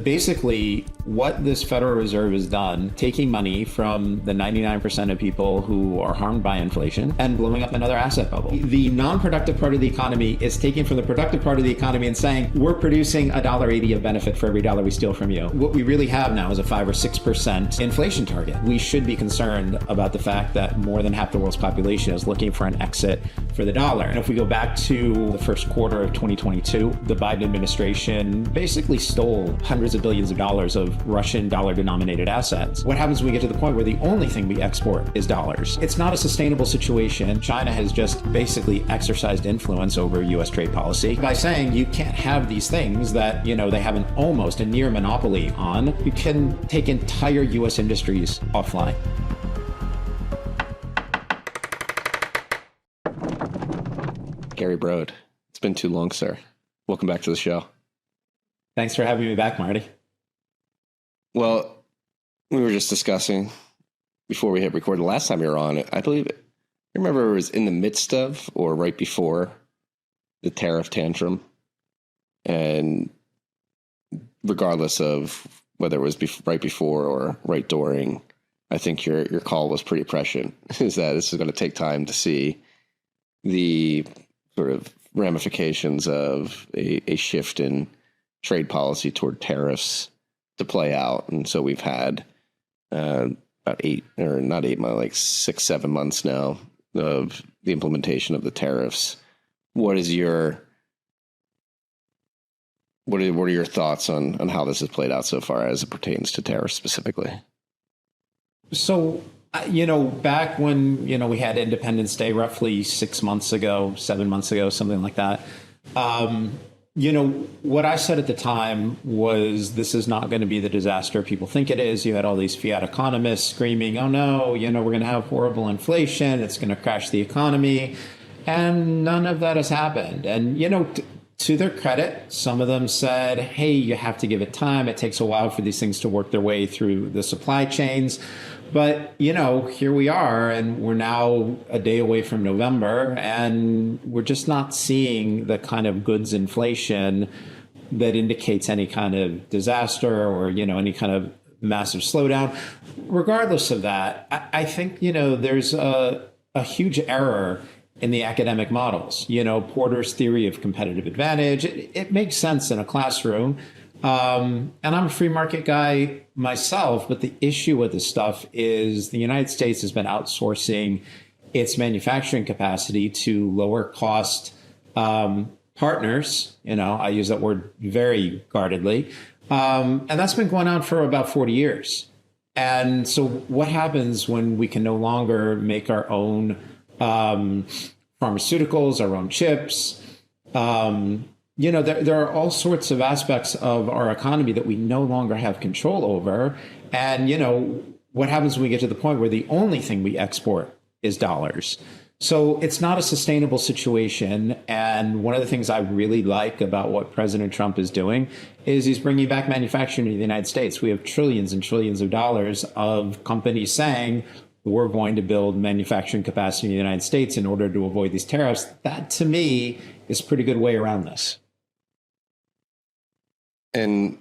Basically, what this Federal Reserve has done, taking money from the 99% of people who are harmed by inflation and blowing up another asset bubble. The non-productive part of the economy is taking from the productive part of the economy and saying, we're producing $1.80 of benefit for every dollar we steal from you. What we really have now is a 5 or 6% inflation target. We should be concerned about the fact that more than half the world's population is looking for an exit for the dollar. And if we go back to the first quarter of 2022, the Biden administration basically stole hundreds of billions of dollars of Russian dollar-denominated assets. What happens when we get to the point where the only thing we export is dollars? It's not a sustainable situation. China has just basically exercised influence over U.S. trade policy by saying you can't have these things that, they have almost a near monopoly on. You can take entire U.S. industries offline. Gary Brode, it's been too long, sir. Welcome back to the show. Thanks for having me back, Marty. Well, we were just discussing before we hit record the last time you were on, I believe I remember it was in the midst of or right before the tariff tantrum. And regardless of whether it was right before or right during, I think your call was pretty prescient, is that this is going to take time to see the sort of ramifications of a shift in trade policy toward tariffs to play out. And so we've had about 6, 7 months now of the implementation of the tariffs. What are your thoughts on how this has played out so far as it pertains to tariffs specifically? So, back when, we had Independence Day roughly 7 months ago, something like that. What I said at the time was this is not going to be the disaster people think it is. You had all these fiat economists screaming, oh no, we're going to have horrible inflation. It's going to crash the economy. And none of that has happened. And, to their credit, some of them said, hey, you have to give it time. It takes a while for these things to work their way through the supply chains. But, here we are, and we're now a day away from November, and we're just not seeing the kind of goods inflation that indicates any kind of disaster or, any kind of massive slowdown. Regardless of that, I think, there's a huge error in the academic models. Porter's theory of competitive advantage, it makes sense in a classroom. And I'm a free market guy myself, but the issue with this stuff is the United States has been outsourcing its manufacturing capacity to lower cost partners. I use that word very guardedly. And that's been going on for about 40 years. And so what happens when we can no longer make our own pharmaceuticals, our own chips? There are all sorts of aspects of our economy that we no longer have control over. And, what happens when we get to the point where the only thing we export is dollars? So it's not a sustainable situation. And one of the things I really like about what President Trump is doing is he's bringing back manufacturing to the United States. We have trillions and trillions of dollars of companies saying, we're going to build manufacturing capacity in the United States in order to avoid these tariffs. That, to me, is a pretty good way around this. And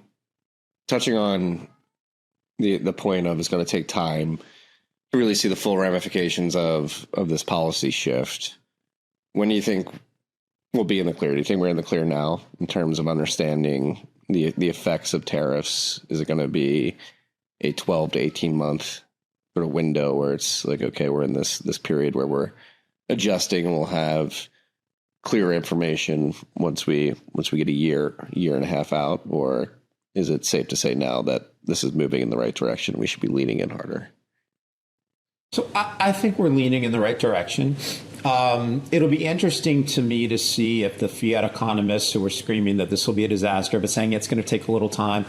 touching on the point of it's going to take time to really see the full ramifications of this policy shift, when do you think we'll be in the clear? Do you think we're in the clear now in terms of understanding the effects of tariffs? Is it going to be a 12 to 18 month sort of window where it's like, okay, we're in this period where we're adjusting and we'll have clear information once we get a year and a half out? Or is it safe to say now that this is moving in the right direction? We should be leaning in harder. So I think we're leaning in the right direction. It'll be interesting to me to see if the fiat economists who are screaming that this will be a disaster, but saying it's going to take a little time,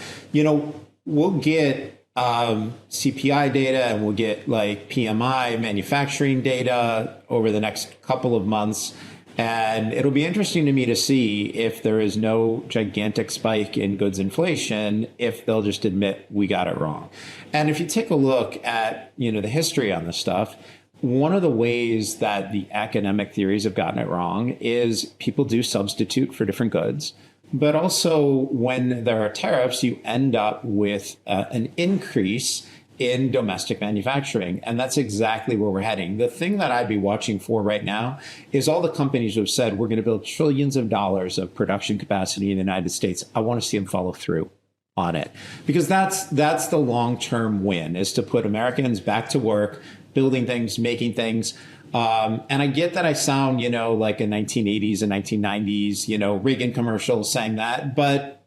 we'll get CPI data and we'll get like PMI manufacturing data over the next couple of months. And it'll be interesting to me to see if there is no gigantic spike in goods inflation, if they'll just admit we got it wrong. And if you take a look at, the history on this stuff, one of the ways that the academic theories have gotten it wrong is people do substitute for different goods. But also, when there are tariffs, you end up with an increase in domestic manufacturing. And that's exactly where we're heading. The thing that I'd be watching for right now is all the companies who have said we're going to build trillions of dollars of production capacity in the United States. I want to see them follow through on it, because that's the long-term win, is to put Americans back to work, building things, making things. And I get that I sound, like a 1980s and 1990s, Reagan commercials saying that, but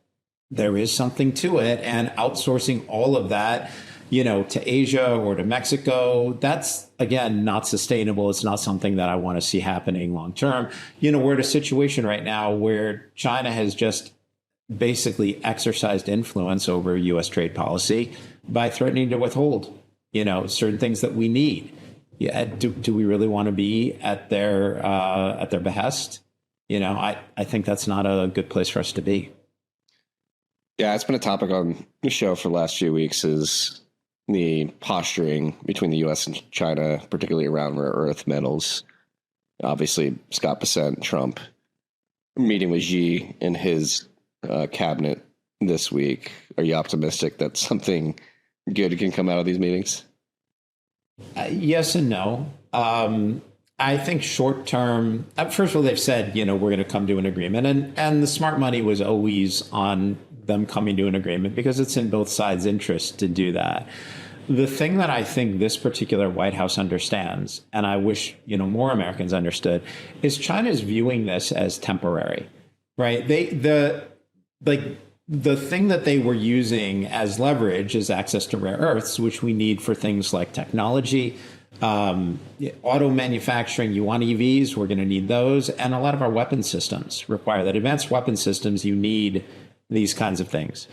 there is something to it. And outsourcing all of that, to Asia or to Mexico, that's, again, not sustainable. It's not something that I want to see happening long term. We're at a situation right now where China has just basically exercised influence over U.S. trade policy by threatening to withhold, certain things that we need. Yeah, do we really want to be at their behest? I think that's not a good place for us to be. Yeah, it's been a topic on the show for the last few weeks, is the posturing between the U.S. and China, particularly around rare earth metals. Obviously, Scott Bessent, Trump, meeting with Xi in his cabinet this week. Are you optimistic that something good can come out of these meetings? Yes and no. I think short term, first of all, they've said, we're going to come to an agreement. And the smart money was always on them coming to an agreement, because it's in both sides' interest to do that. The thing that I think this particular White House understands, and I wish, more Americans understood, is China's viewing this as temporary, right? The thing that they were using as leverage is access to rare earths, which we need for things like technology, auto manufacturing. You want EVs, we're going to need those. And a lot of our weapon systems require that. Advanced weapon systems, you need these kinds of things.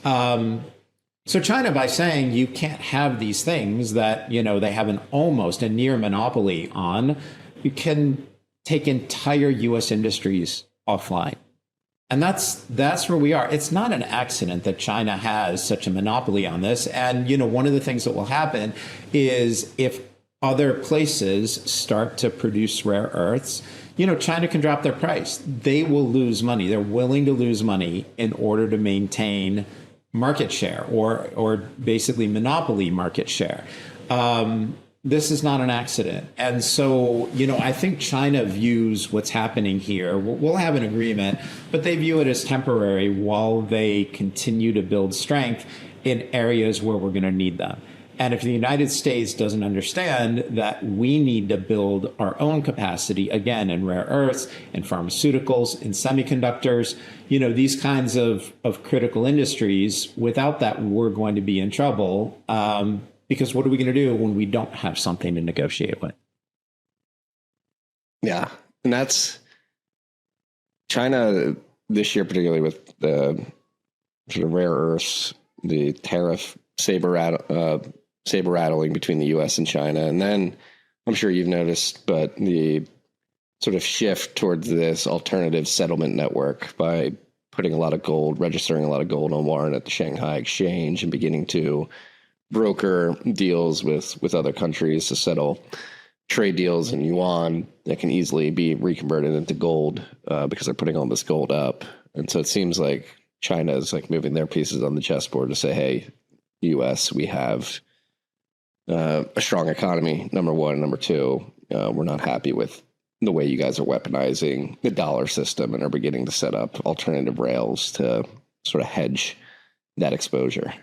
So China, by saying you can't have these things that, they have almost a near monopoly on, you can take entire U.S. industries offline. And that's where we are. It's not an accident that China has such a monopoly on this. And, one of the things that will happen is if other places start to produce rare earths, China can drop their price. They will lose money. They're willing to lose money in order to maintain market share or basically monopoly market share. This is not an accident. And so, I think China views what's happening here. We'll have an agreement, but they view it as temporary while they continue to build strength in areas where we're going to need them. And if the United States doesn't understand that we need to build our own capacity, again, in rare earths, in pharmaceuticals, in semiconductors, these kinds of critical industries, without that, we're going to be in trouble. Because what are we going to do when we don't have something to negotiate with? Yeah. And that's China this year, particularly with the sort of rare earths, the tariff saber rattling between the U.S. and China. And then I'm sure you've noticed, but the sort of shift towards this alternative settlement network by putting a lot of gold, registering a lot of gold on warrant at the Shanghai Exchange and beginning to broker deals with other countries to settle trade deals in yuan that can easily be reconverted into gold because they're putting all this gold up. And so it seems like China is like moving their pieces on the chessboard to say, hey, U.S., we have a strong economy, number one. Number two, we're not happy with the way you guys are weaponizing the dollar system and are beginning to set up alternative rails to sort of hedge that exposure.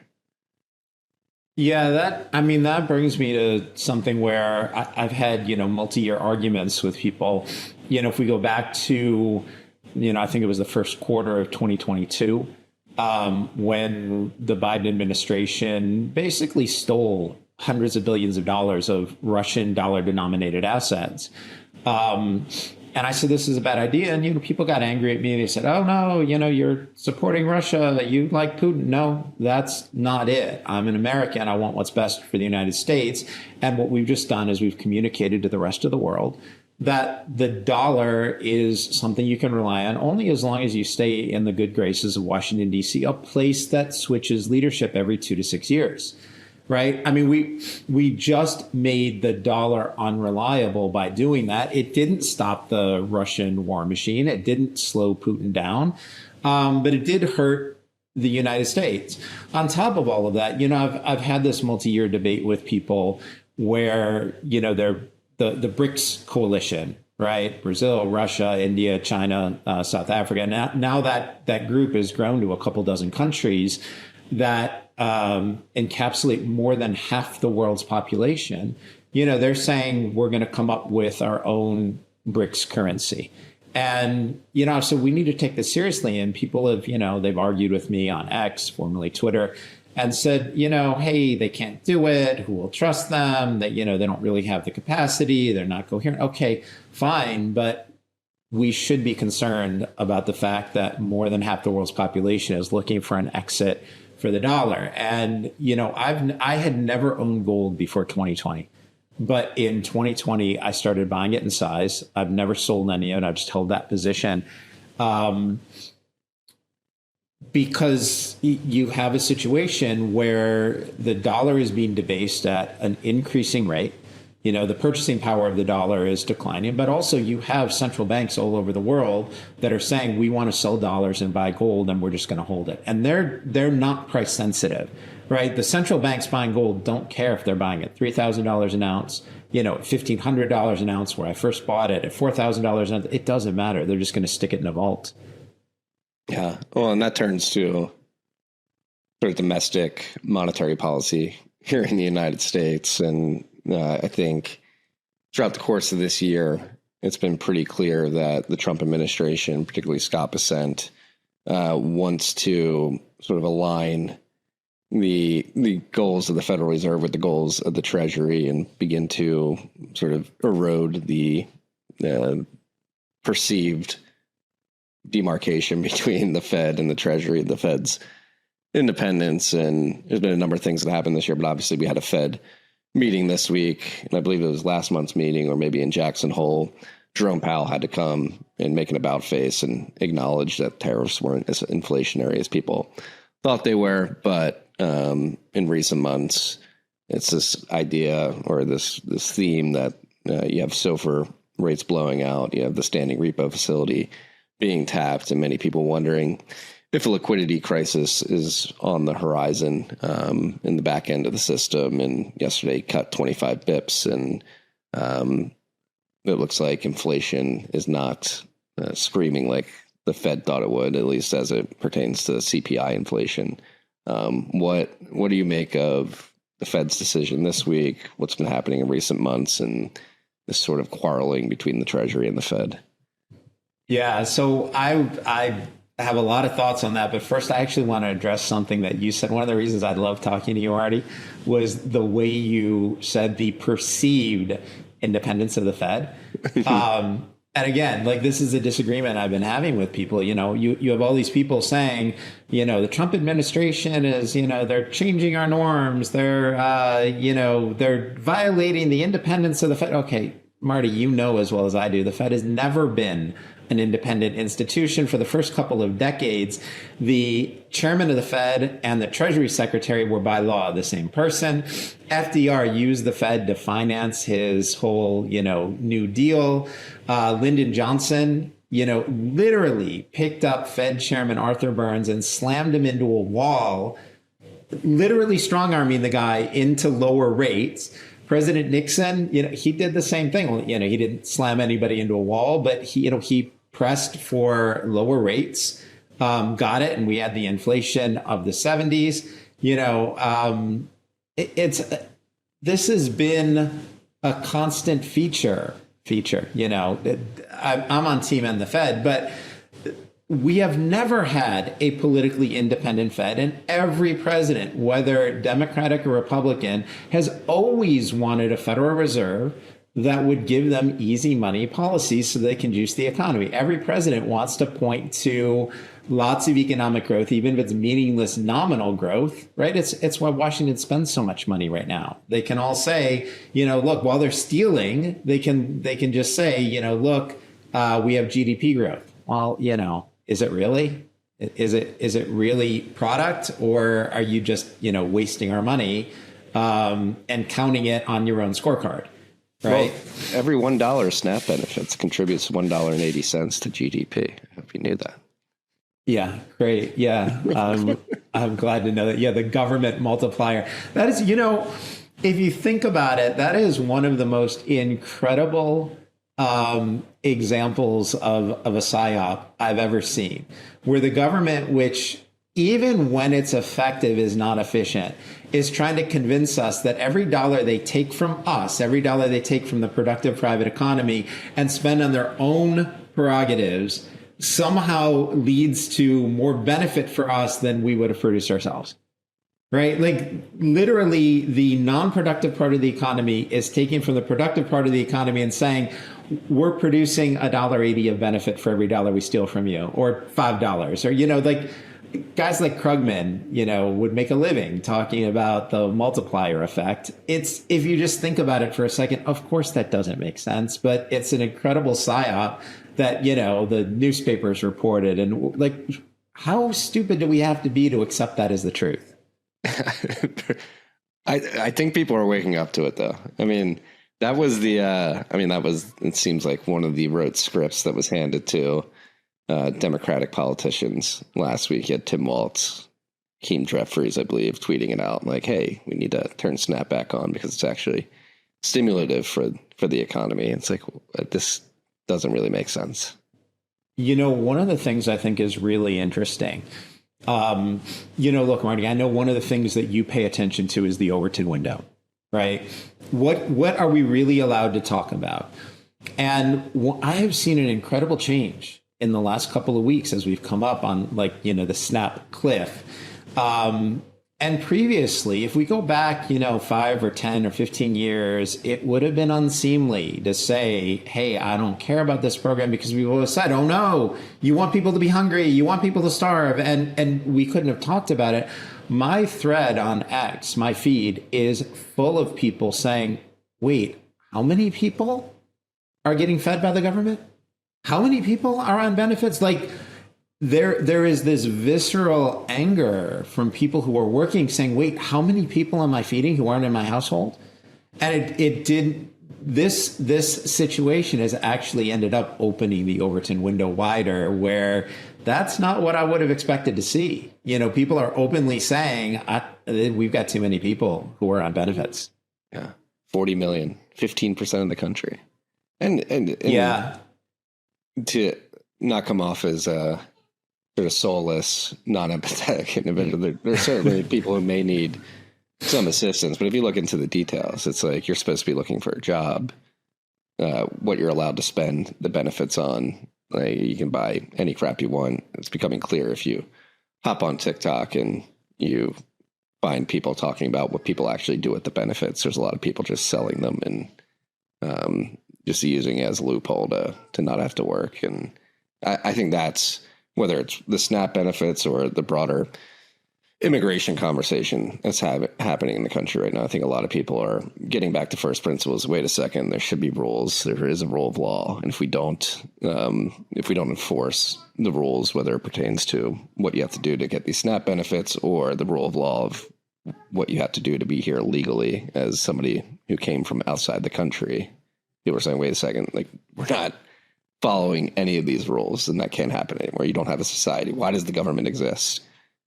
Yeah, that brings me to something where I've had, multi-year arguments with people. If we go back to, I think it was the first quarter of 2022, when the Biden administration basically stole hundreds of billions of dollars of Russian dollar-denominated assets. And I said, this is a bad idea. And, people got angry at me. They said, oh, no, you're supporting Russia, that you like Putin. No, that's not it. I'm an American. I want what's best for the United States. And what we've just done is we've communicated to the rest of the world that the dollar is something you can rely on only as long as you stay in the good graces of Washington, D.C., a place that switches leadership every 2 to 6 years. Right. I mean, we just made the dollar unreliable by doing that. It didn't stop the Russian war machine. It didn't slow Putin down. But it did hurt the United States. On top of all of that, I've had this multi-year debate with people where, they're the BRICS coalition, right? Brazil, Russia, India, China, South Africa. Now that group has grown to a couple dozen countries that encapsulate more than half the world's population. They're saying we're going to come up with our own BRICS currency. And, so we need to take this seriously. And people have, they've argued with me on X, formerly Twitter, and said, hey, they can't do it. Who will trust them? That, they don't really have the capacity. They're not coherent. Okay, fine. But we should be concerned about the fact that more than half the world's population is looking for an exit for the dollar. And, I had never owned gold before 2020. But in 2020, I started buying it in size. I've never sold any of it. I've just held that position. Because you have a situation where the dollar is being debased at an increasing rate. The purchasing power of the dollar is declining, but also you have central banks all over the world that are saying we want to sell dollars and buy gold, and we're just going to hold it. And they're not price sensitive, right? The central banks buying gold don't care if they're buying it $3,000 an ounce, at $1,500 an ounce where I first bought it, at $4,000 an ounce. It doesn't matter. They're just going to stick it in a vault. Yeah. Well, and that turns to sort of domestic monetary policy here in the United States. And I think throughout the course of this year, it's been pretty clear that the Trump administration, particularly Scott Bessent, wants to sort of align the goals of the Federal Reserve with the goals of the Treasury and begin to sort of erode the perceived demarcation between the Fed and the Treasury, the Fed's independence. And there's been a number of things that happened this year, but obviously we had a Fed meeting this week, and I believe it was last month's meeting or maybe in Jackson Hole. Jerome Powell had to come and make an about face and acknowledge that tariffs weren't as inflationary as people thought they were. But in recent months, it's this idea or this theme that you have SOFR rates blowing out, you have the standing repo facility being tapped, and many people wondering if a liquidity crisis is on the horizon in the back end of the system. And yesterday cut 25 bips, and it looks like inflation is not screaming like the Fed thought it would, at least as it pertains to CPI inflation. What do you make of the Fed's decision this week? What's been happening in recent months, and this sort of quarreling between the Treasury and the Fed? Yeah, so I have a lot of thoughts on that, but first I actually want to address something that you said. One of the reasons I love talking to you, Artie, was the way you said the perceived independence of the Fed. And again, like, this is a disagreement I've been having with people. You have all these people saying, the Trump administration is, they're changing our norms. They're, they're violating the independence of the Fed. Okay, Marty, as well as I do, the Fed has never been an independent institution. For the first couple of decades, the chairman of the Fed and the Treasury Secretary were by law the same person. FDR used the Fed to finance his whole, New Deal. Lyndon Johnson, literally picked up Fed Chairman Arthur Burns and slammed him into a wall, literally strong-arming the guy into lower rates. President Nixon, he did the same thing. Well, he didn't slam anybody into a wall, but he pressed for lower rates, got it, and we had the inflation of the 70s. This has been a constant feature. I'm on team and the Fed, but we have never had a politically independent Fed, and every president, whether Democratic or Republican, has always wanted a Federal Reserve that would give them easy money policies so they can juice the economy. Every president wants to point to lots of economic growth, even if it's meaningless nominal growth, right? It's why Washington spends so much money right now. They can all say, look, while they're stealing, they can just say, look, we have GDP growth. Well, is it really? Is it really product, or are you just, wasting our money and counting it on your own scorecard? Right. Well, every $1 SNAP benefits contributes $1.80 to GDP. I hope you knew that. Yeah, great. Yeah. I'm glad to know that. Yeah, the government multiplier. That is, if you think about it, that is one of the most incredible examples of a psyop I've ever seen, where the government, which even when it's effective is not efficient, is trying to convince us that every dollar they take from us, every dollar they take from the productive private economy and spend on their own prerogatives somehow leads to more benefit for us than we would have produced ourselves. Right? Like literally the non-productive part of the economy is taking from the productive part of the economy and saying, we're producing $1.80 of benefit for every dollar we steal from you, or $5, or, like guys like Krugman, would make a living talking about the multiplier effect. It's, if you just think about it for a second, of course that doesn't make sense, but it's an incredible psyop that, the newspapers reported. And like, how stupid do we have to be to accept that as the truth? I think people are waking up to it, though. I mean, that was it seems like one of the rote scripts that was handed to Democratic politicians last week. You had Tim Walz, Hakeem Jeffries, I believe, tweeting it out like, hey, we need to turn Snap back on because it's actually stimulative for the economy. It's like, this doesn't really make sense. One of the things I think is really interesting, look, Marty, I know one of the things that you pay attention to is the Overton window, right? What are we really allowed to talk about? And I have seen an incredible change in the last couple of weeks as we've come up on the Snap cliff. And previously, if we go back, 5 or 10 or 15 years, it would have been unseemly to say, hey, I don't care about this program, because we've always said, oh, no, you want people to be hungry. You want people to starve. And we couldn't have talked about it. My thread on X, my feed, is full of people saying, wait, how many people are getting fed by the government? How many people are on benefits? Like, there is this visceral anger from people who are working saying, wait, how many people am I feeding who aren't in my household? And this situation has actually ended up opening the Overton window wider, where that's not what I would have expected to see. People are openly saying, we've got too many people who are on benefits. Yeah. 40 million, 15% of the country. And yeah, to not come off as sort of soulless, non-empathetic individual. There are certainly people who may need some assistance, but if you look into the details, it's like you're supposed to be looking for a job, what you're allowed to spend the benefits on. Like, you can buy any crap you want. It's becoming clear if you hop on TikTok and you find people talking about what people actually do with the benefits. There's a lot of people just selling them and just using it as a loophole to not have to work. And I think that's, whether it's the SNAP benefits or the broader immigration conversation that's happening in the country right now, I think a lot of people are getting back to first principles. Wait a second, there should be rules. There is a rule of law. And if we don't enforce the rules, whether it pertains to what you have to do to get these SNAP benefits or the rule of law of what you have to do to be here legally as somebody who came from outside the country, people are saying, wait a second, like, we're not following any of these rules, and that can't happen anymore. You don't have a society. Why does the government exist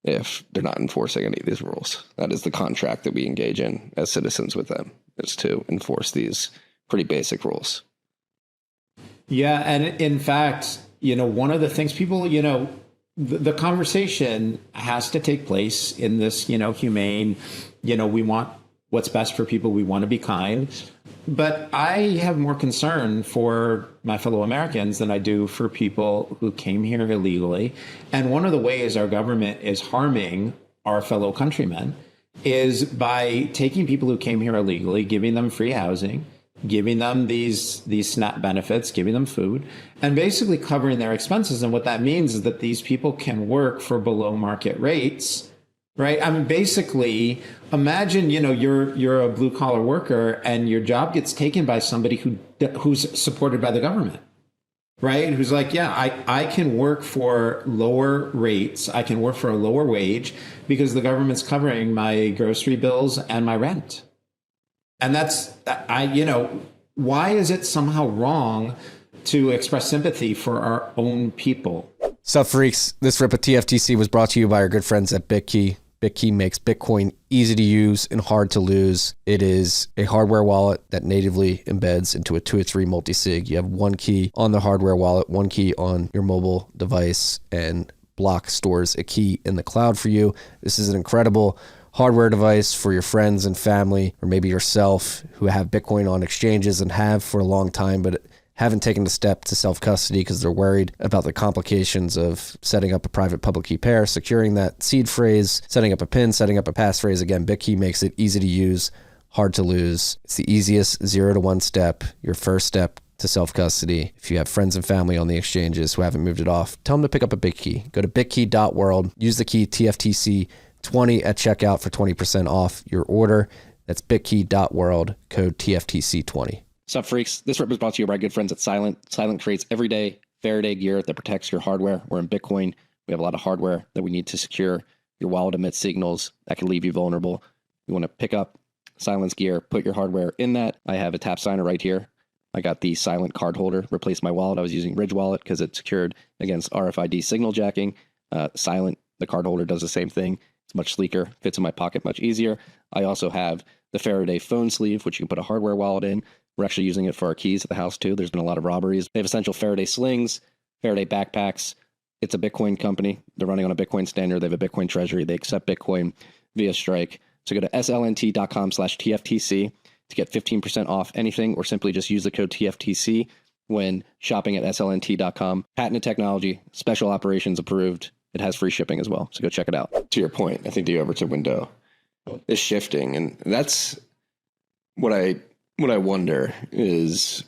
if they're not enforcing any of these rules? That is the contract that we engage in as citizens with them, is to enforce these pretty basic rules. Yeah. And in fact, one of the things people, the conversation has to take place in this, humane, we want what's best for people. We want to be kind. But I have more concern for my fellow Americans than I do for people who came here illegally. And one of the ways our government is harming our fellow countrymen is by taking people who came here illegally, giving them free housing, giving them these SNAP benefits, giving them food, and basically covering their expenses. And what that means is that these people can work for below market rates. Right. I mean, basically, imagine, you're a blue collar worker and your job gets taken by somebody who's supported by the government. Right. Who's like, yeah, I can work for lower rates. I can work for a lower wage because the government's covering my grocery bills and my rent. And why is it somehow wrong to express sympathy for our own people? Sup, freaks? This rip of TFTC was brought to you by our good friends at Bitkey. Bitkey makes Bitcoin easy to use and hard to lose. It is a hardware wallet that natively embeds into a 2 or 3 multi-sig. You have one key on the hardware wallet, one key on your mobile device, and Block stores a key in the cloud for you. This is an incredible hardware device for your friends and family, or maybe yourself, who have Bitcoin on exchanges and have for a long time, but haven't taken the step to self-custody because they're worried about the complications of setting up a private public key pair, securing that seed phrase, setting up a PIN, setting up a passphrase. Again, Bitkey makes it easy to use, hard to lose. It's the easiest 0 to 1 step, your first step to self-custody. If you have friends and family on the exchanges who haven't moved it off, tell them to pick up a Bitkey. Go to bitkey.world, use the key TFTC20 at checkout for 20% off your order. That's bitkey.world, code TFTC20. Sup, freaks? This rip is brought to you by our good friends at Silent. Silent creates everyday Faraday gear that protects your hardware. We're in Bitcoin. We have a lot of hardware that we need to secure. Your wallet emits signals that can leave you vulnerable. You want to pick up Silent's gear, put your hardware in that. I have a tap signer right here. I got the Silent card holder, replaced my wallet. I was using Ridge Wallet because it's secured against RFID signal jacking. Silent, the card holder, does the same thing. It's much sleeker, fits in my pocket much easier. I also have the Faraday phone sleeve, which you can put a hardware wallet in. We're actually using it for our keys at the house too. There's been a lot of robberies. They have essential Faraday slings, Faraday backpacks. It's a Bitcoin company. They're running on a Bitcoin standard. They have a Bitcoin treasury. They accept Bitcoin via Strike. So go to slnt.com/TFTC to get 15% off anything, or simply just use the code TFTC when shopping at slnt.com. Patented technology, special operations approved. It has free shipping as well. So go check it out. To your point, I think the Overton window is shifting. And that's what I wonder is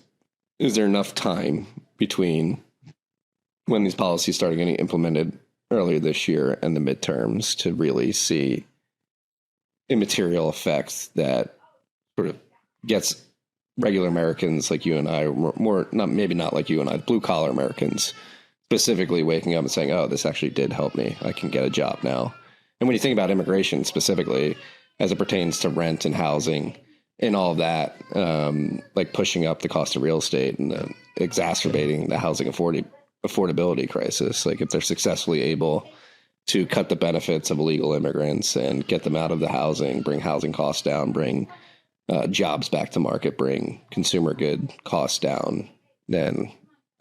there enough time between when these policies started getting implemented earlier this year and the midterms to really see immaterial effects that sort of gets regular Americans like you and I, more not maybe not like you and I, blue collar Americans specifically waking up and saying, oh, this actually did help me. I can get a job now. And when you think about immigration specifically, as it pertains to rent and housing and all of that, like pushing up the cost of real estate and exacerbating the housing affordability crisis, like if they're successfully able to cut the benefits of illegal immigrants and get them out of the housing, bring housing costs down, bring jobs back to market, bring consumer good costs down, then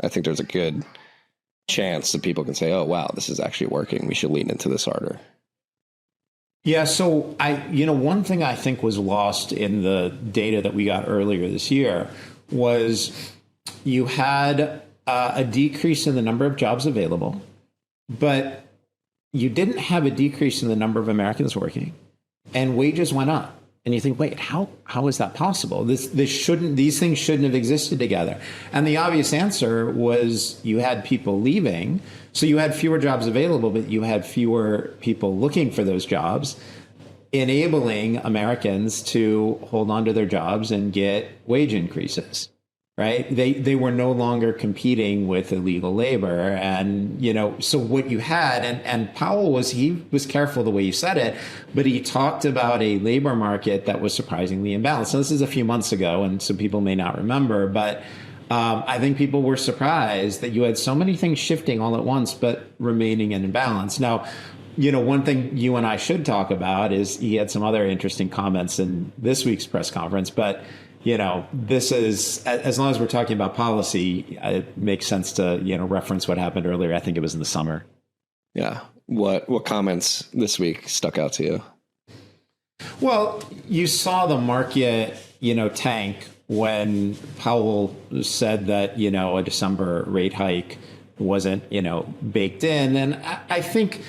I think there's a good chance that people can say, oh, wow, this is actually working. We should lean into this harder. Yeah, so one thing I think was lost in the data that we got earlier this year was you had a decrease in the number of jobs available, but you didn't have a decrease in the number of Americans working, and wages went up. And you think, wait, how is that possible? These things shouldn't have existed together. And the obvious answer was you had people leaving, so you had fewer jobs available, but you had fewer people looking for those jobs, enabling Americans to hold on to their jobs and get wage increases. Right? They were no longer competing with illegal labor. And, so what you had, and Powell was careful the way he said it, but he talked about a labor market that was surprisingly imbalanced. So this is a few months ago, and some people may not remember, but I think people were surprised that you had so many things shifting all at once, but remaining in imbalance. Now, one thing you and I should talk about is he had some other interesting comments in this week's press conference, but this is, as long as we're talking about policy, it makes sense to, reference what happened earlier. I think it was in the summer. Yeah. What comments this week stuck out to you? Well, you saw the market, tank when Powell said that, a December rate hike wasn't, baked in. And I think,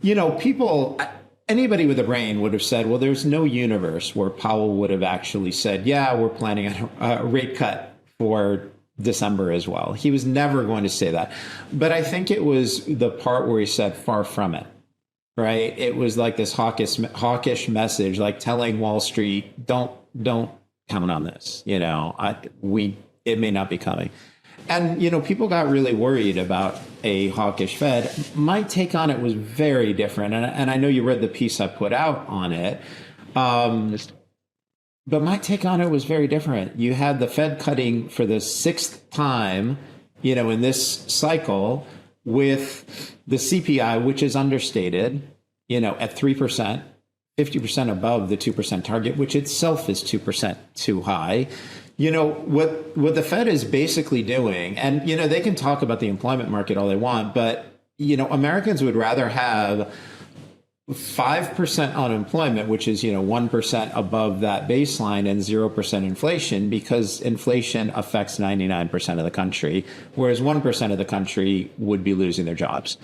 people... Anybody with a brain would have said, well, there's no universe where Powell would have actually said, yeah, we're planning a rate cut for December as well. He was never going to say that. But I think it was the part where he said, far from it, right? It was like this hawkish message, like telling Wall Street, don't count on this. It may not be coming. And, people got really worried about a hawkish Fed. My take on it was very different. And I know you read the piece I put out on it. But my take on it was very different. You had the Fed cutting for the 6th time, in this cycle, with the CPI, which is understated, at 3%, 50% above the 2% target, which itself is 2% too high. What the Fed is basically doing, and, they can talk about the employment market all they want, but, Americans would rather have 5% unemployment, which is, 1% above that baseline, and 0% inflation, because inflation affects 99% of the country, whereas 1% of the country would be losing their jobs.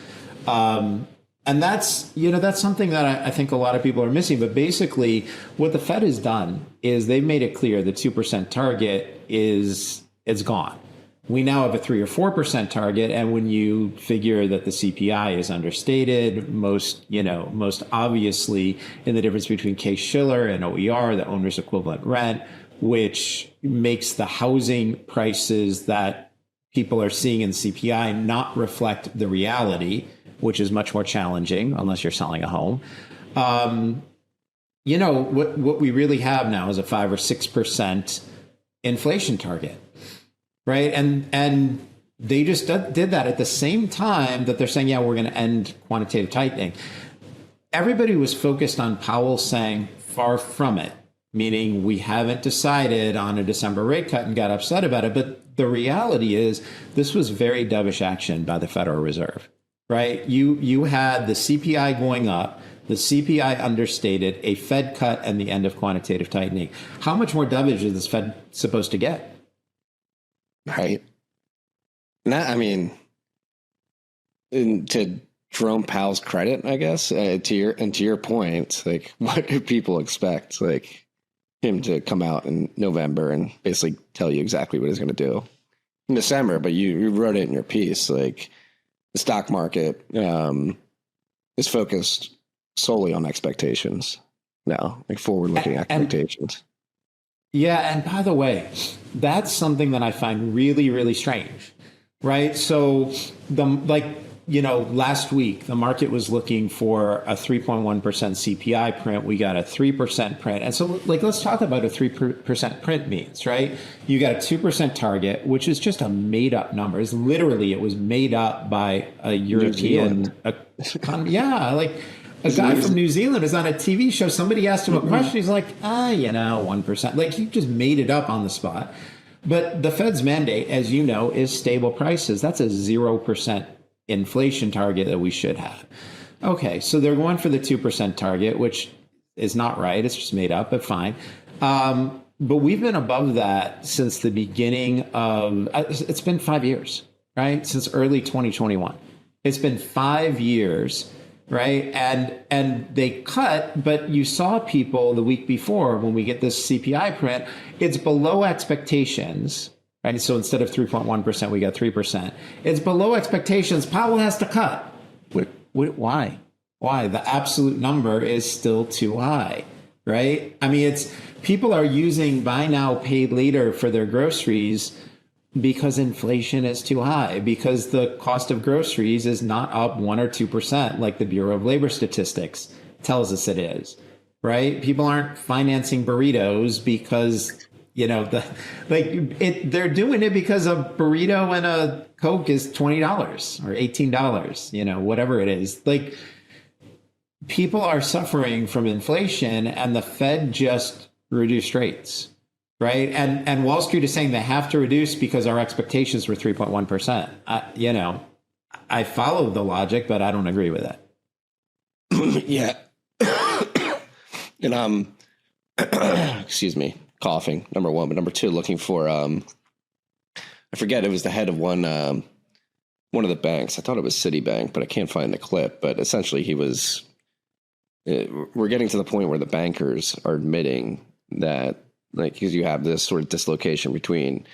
And that's something that I think a lot of people are missing. But basically, what the Fed has done is they've made it clear the 2% target is gone. We now have a 3 or 4% target, and when you figure that the CPI is understated, most obviously in the difference between Case-Shiller and OER, the owner's equivalent rent, which makes the housing prices that people are seeing in CPI not reflect the reality, which is much more challenging unless you're selling a home. What we really have now is a 5 or 6% inflation target, right? And they just did that at the same time that they're saying, yeah, we're going to end quantitative tightening. Everybody was focused on Powell saying far from it, meaning we haven't decided on a December rate cut and got upset about it. But the reality is this was very dovish action by the Federal Reserve. Right? You had the CPI going up, the CPI understated, a Fed cut, and the end of quantitative tightening. How much more dovish is this Fed supposed to get? Right. To Jerome Powell's credit, I guess, to your point, like, what do people expect? Like, him to come out in November and basically tell you exactly what he's going to do in December, but you wrote it in your piece, like, the stock market is focused solely on expectations now, like forward-looking expectations. Yeah, and by the way, that's something that I find really, really strange, right? So last week, the market was looking for a 3.1% CPI print. We got a 3% print. And so, let's talk about a 3% print means, right? You got a 2% target, which is just a made up number. It was made up by a European. A guy from New Zealand is on a TV show. Somebody asked him a question. He's like, 1%. Like, he just made it up on the spot. But the Fed's mandate, as you know, is stable prices. That's a 0% inflation target that we should have. Okay, so they're going for the 2% target, which is not right. It's just made up, but fine. But we've been above that since the beginning of, it's been 5 years, right? Since early 2021. It's been 5 years, right? And they cut, but you saw people the week before when we get this CPI print, it's below expectations. Right. So instead of 3.1%, we got 3%. It's below expectations. Powell has to cut. Why? Why? The absolute number is still too high. Right. It's people are using buy now, pay later for their groceries because inflation is too high, because the cost of groceries is not up 1 or 2% like the Bureau of Labor Statistics tells us it is. Right. People aren't financing burritos because they're doing it because a burrito and a Coke is $20 or $18, whatever it is. Like, people are suffering from inflation, and the Fed just reduced rates, right? And Wall Street is saying they have to reduce because our expectations were 3.1%. I follow the logic, but I don't agree with it. Yeah. And excuse me. Coughing, number one, but number two, looking for I forget, it was the head of one of the banks. I thought it was Citibank, but I can't find the clip. But essentially, we're getting to the point where the bankers are admitting that, like, because you have this sort of dislocation between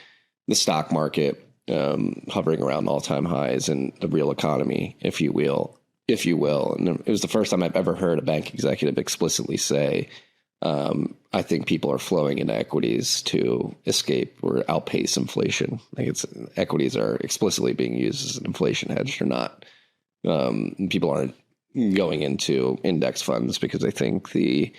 the stock market hovering around all-time highs and the real economy, if you will. And it was the first time I've ever heard a bank executive explicitly say, I think people are flowing into equities to escape or outpace inflation. Like, equities are explicitly being used as an inflation hedge or not. People aren't going into index funds because they think the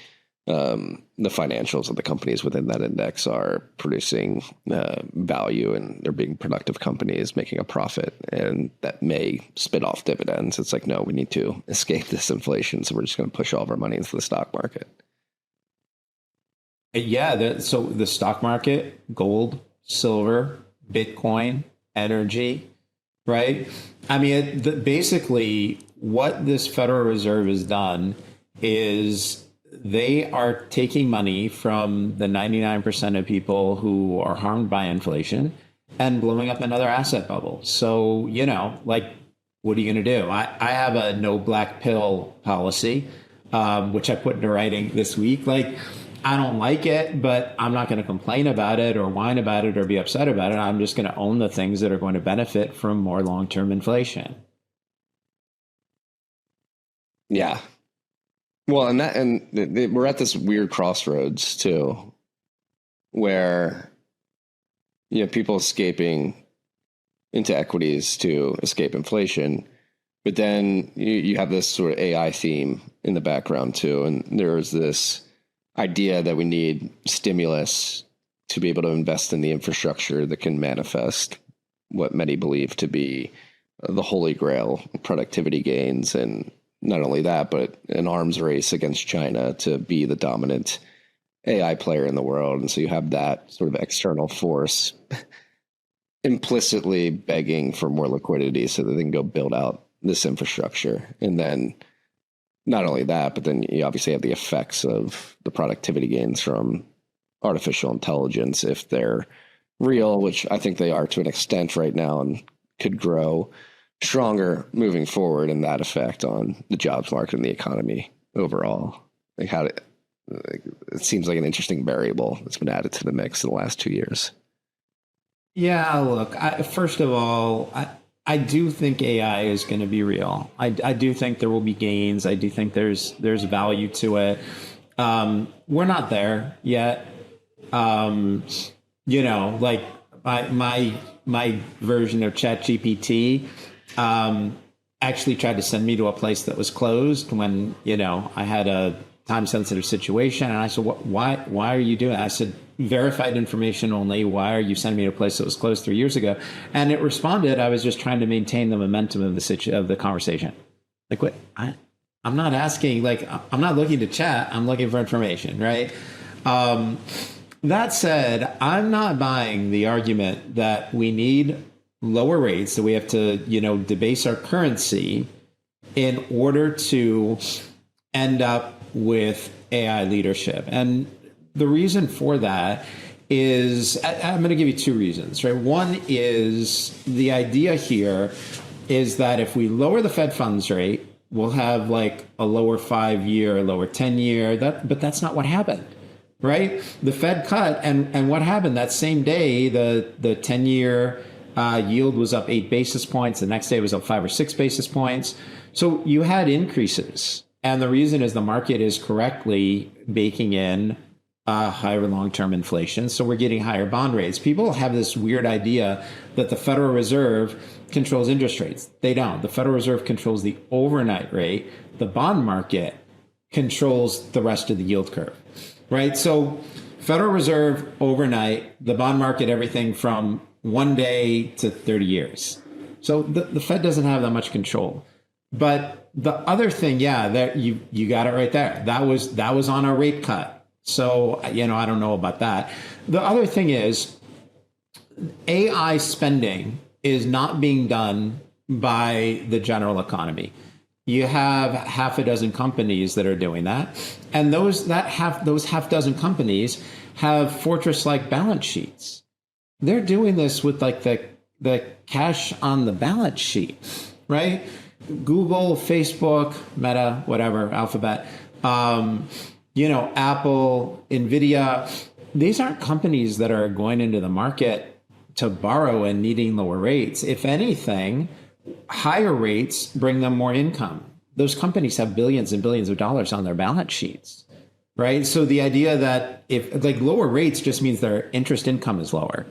the financials of the companies within that index are producing value and they're being productive companies making a profit, and that may spit off dividends. It's like, no, we need to escape this inflation, so we're just going to push all of our money into the stock market. Yeah, so the stock market, gold, silver, Bitcoin, energy, right? I mean, basically what this Federal Reserve has done is they are taking money from the 99% of people who are harmed by inflation and blowing up another asset bubble. So, like, what are you going to do? I have a no black pill policy, which I put into writing this week. Like, I don't like it, but I'm not going to complain about it or whine about it or be upset about it. I'm just going to own the things that are going to benefit from more long-term inflation. Yeah. Well, and we're at this weird crossroads too, where people escaping into equities to escape inflation, but then you have this sort of AI theme in the background too, and there's this idea that we need stimulus to be able to invest in the infrastructure that can manifest what many believe to be the holy grail, productivity gains, and not only that, but an arms race against China to be the dominant AI player in the world. And so you have that sort of external force implicitly begging for more liquidity so that they can go build out this infrastructure. And then not only that, but then you obviously have the effects of the productivity gains from artificial intelligence, if they're real, which I think they are to an extent right now and could grow stronger moving forward, and that effect on the jobs market and the economy overall. Like it seems like an interesting variable that's been added to the mix in the last 2 years. Yeah, look, first of all, I do think AI is going to be real. I do think there will be gains. I do think there's value to it. We're not there yet. Like my version of ChatGPT actually tried to send me to a place that was closed when, I had a time sensitive situation. And I said, why are you doing it? I said, verified information only. Why are you sending me to a place that was closed 3 years ago? And it responded, I was just trying to maintain the momentum of the conversation. Like, what? I'm not asking, like, I'm not looking to chat. I'm looking for information, right? That said, I'm not buying the argument that we need lower rates, that we have to, debase our currency in order to end up with AI leadership. And the reason for that is, I'm going to give you two reasons, right? One is the idea here is that if we lower the Fed funds rate, we'll have like a lower 5-year, a lower 10-year, but that's not what happened. Right? The Fed cut, and what happened that same day, the 10-year yield was up 8 basis points. The next day it was up 5 or 6 basis points. So you had increases. And the reason is the market is correctly baking in higher long-term inflation. So we're getting higher bond rates. People have this weird idea that the Federal Reserve controls interest rates. They don't. The Federal Reserve controls the overnight rate. The bond market controls the rest of the yield curve. Right. So Federal Reserve overnight, the bond market, everything from 1 day to 30 years. So the Fed doesn't have that much control. But the other thing, that you got it right there. That was on a rate cut. So, I don't know about that. The other thing is AI spending is not being done by the general economy. You have half a dozen companies that are doing that. And those half dozen companies have fortress-like balance sheets. They're doing this with like the cash on the balance sheet, right? Google, Facebook, Meta, whatever, Alphabet, Apple, Nvidia. These aren't companies that are going into the market to borrow and needing lower rates. If anything, higher rates bring them more income. Those companies have billions and billions of dollars on their balance sheets, right? So the idea that if like lower rates just means their interest income is lower.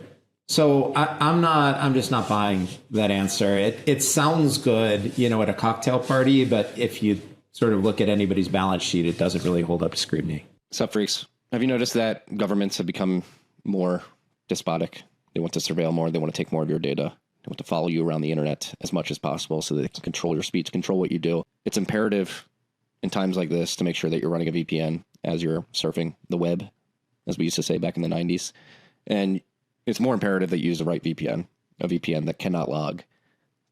So I'm just not buying that answer. It sounds good, at a cocktail party, but if you sort of look at anybody's balance sheet, it doesn't really hold up to scrutiny. Sup, freaks? Have you noticed that governments have become more despotic? They want to surveil more. They want to take more of your data. They want to follow you around the internet as much as possible so that they can control your speech, control what you do. It's imperative in times like this to make sure that you're running a VPN as you're surfing the web, as we used to say back in the 90s. And it's more imperative that you use the right VPN, a VPN that cannot log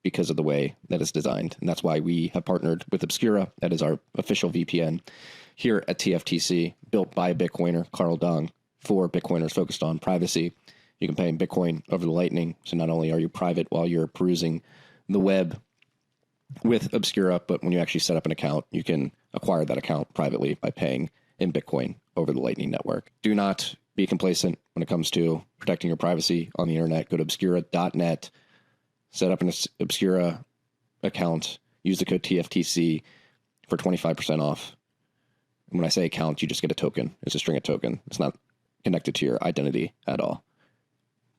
because of the way that it's designed. And that's why we have partnered with Obscura. That is our official VPN here at TFTC, built by a Bitcoiner, Carl Dong, for Bitcoiners focused on privacy. You can pay in Bitcoin over the Lightning. So not only are you private while you're perusing the web with Obscura, but when you actually set up an account, you can acquire that account privately by paying in Bitcoin over the Lightning Network. Do not be complacent when it comes to protecting your privacy on the internet. Go to obscura.net, set up an Obscura account, use the code TFTC for 25% off. And when I say account, you just get a token. It's a string of token. It's not connected to your identity at all.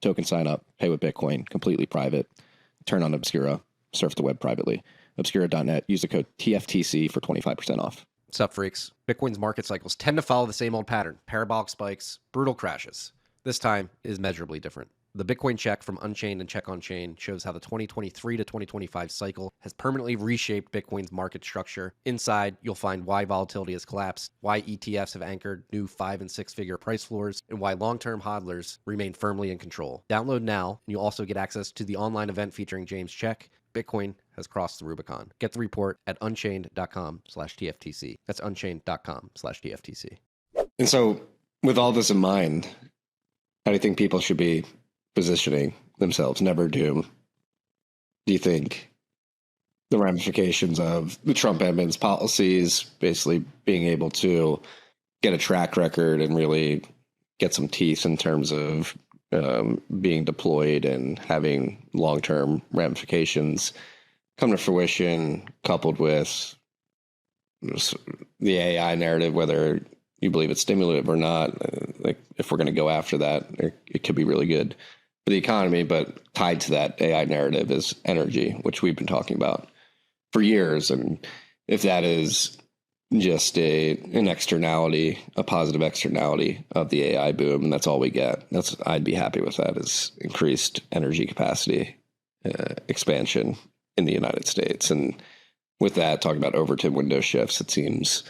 Token sign up, pay with Bitcoin, completely private. Turn on Obscura, surf the web privately. Obscura.net, use the code TFTC for 25% off. What's up, freaks? Bitcoin's market cycles tend to follow the same old pattern: parabolic spikes, brutal crashes. This time is measurably different. The Bitcoin check from Unchained and Check on Chain shows how the 2023 to 2025 cycle has permanently reshaped Bitcoin's market structure. Inside, you'll find why volatility has collapsed, why ETFs have anchored new 5- and 6-figure price floors, and why long-term hodlers remain firmly in control. Download now, and you'll also get access to the online event featuring James Check. Bitcoin has crossed the Rubicon. Get the report at unchained.com/TFTC. That's unchained.com/TFTC. And so, with all this in mind, how do you think people should be positioning themselves? Never doom. Do you think the ramifications of the Trump admin's policies, basically being able to get a track record and really get some teeth in terms of being deployed and having long-term ramifications come to fruition, coupled with the AI narrative, whether you believe it's stimulative or not, like if we're going to go after that, it could be really good for the economy. But tied to that AI narrative is energy, which we've been talking about for years. And if that is just an externality, a positive externality of the AI boom, and that's all we get, I'd be happy with that, is increased energy capacity expansion in the United States. And with that, talking about Overton window shifts, it seems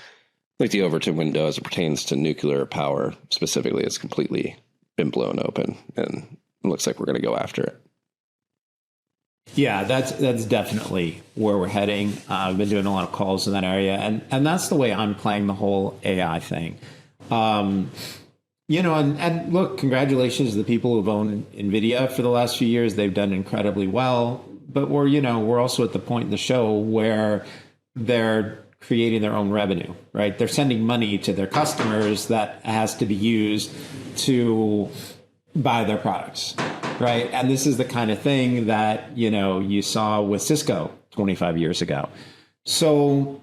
like the Overton window, as it pertains to nuclear power specifically, has completely been blown open, and it looks like we're going to go after it. Yeah, that's definitely where we're heading. I've been doing a lot of calls in that area, and that's the way I'm playing the whole AI thing. And look, congratulations to the people who've owned NVIDIA for the last few years. They've done incredibly well, but we're also at the point in the show where they're creating their own revenue, right? They're sending money to their customers that has to be used to buy their products. Right. And this is the kind of thing that, you saw with Cisco 25 years ago. So,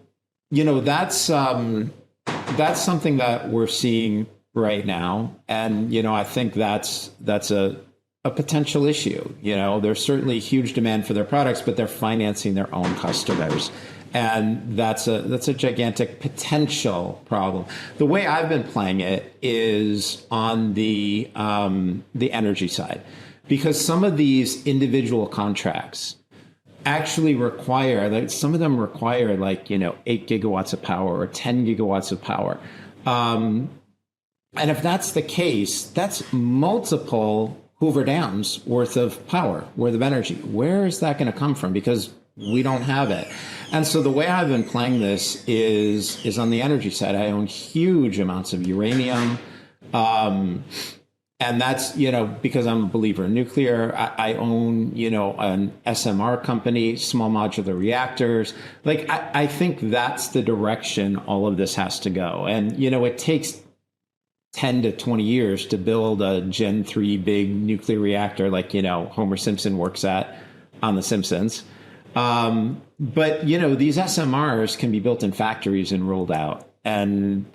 that's something that we're seeing right now. And, I think that's a potential issue. There's certainly huge demand for their products, but they're financing their own customers. And that's a gigantic potential problem. The way I've been playing it is on the energy side. Because some of these individual contracts actually require, some of them require 8 gigawatts of power or 10 gigawatts of power. And if that's the case, that's multiple Hoover Dams worth of power, worth of energy. Where is that going to come from? Because we don't have it. And so the way I've been playing this is on the energy side. I own huge amounts of uranium. And that's, because I'm a believer in nuclear. I own, an SMR company, small modular reactors. I think that's the direction all of this has to go. And, it takes 10 to 20 years to build a Gen 3 big nuclear reactor like, Homer Simpson works at on The Simpsons. But, these SMRs can be built in factories and rolled out and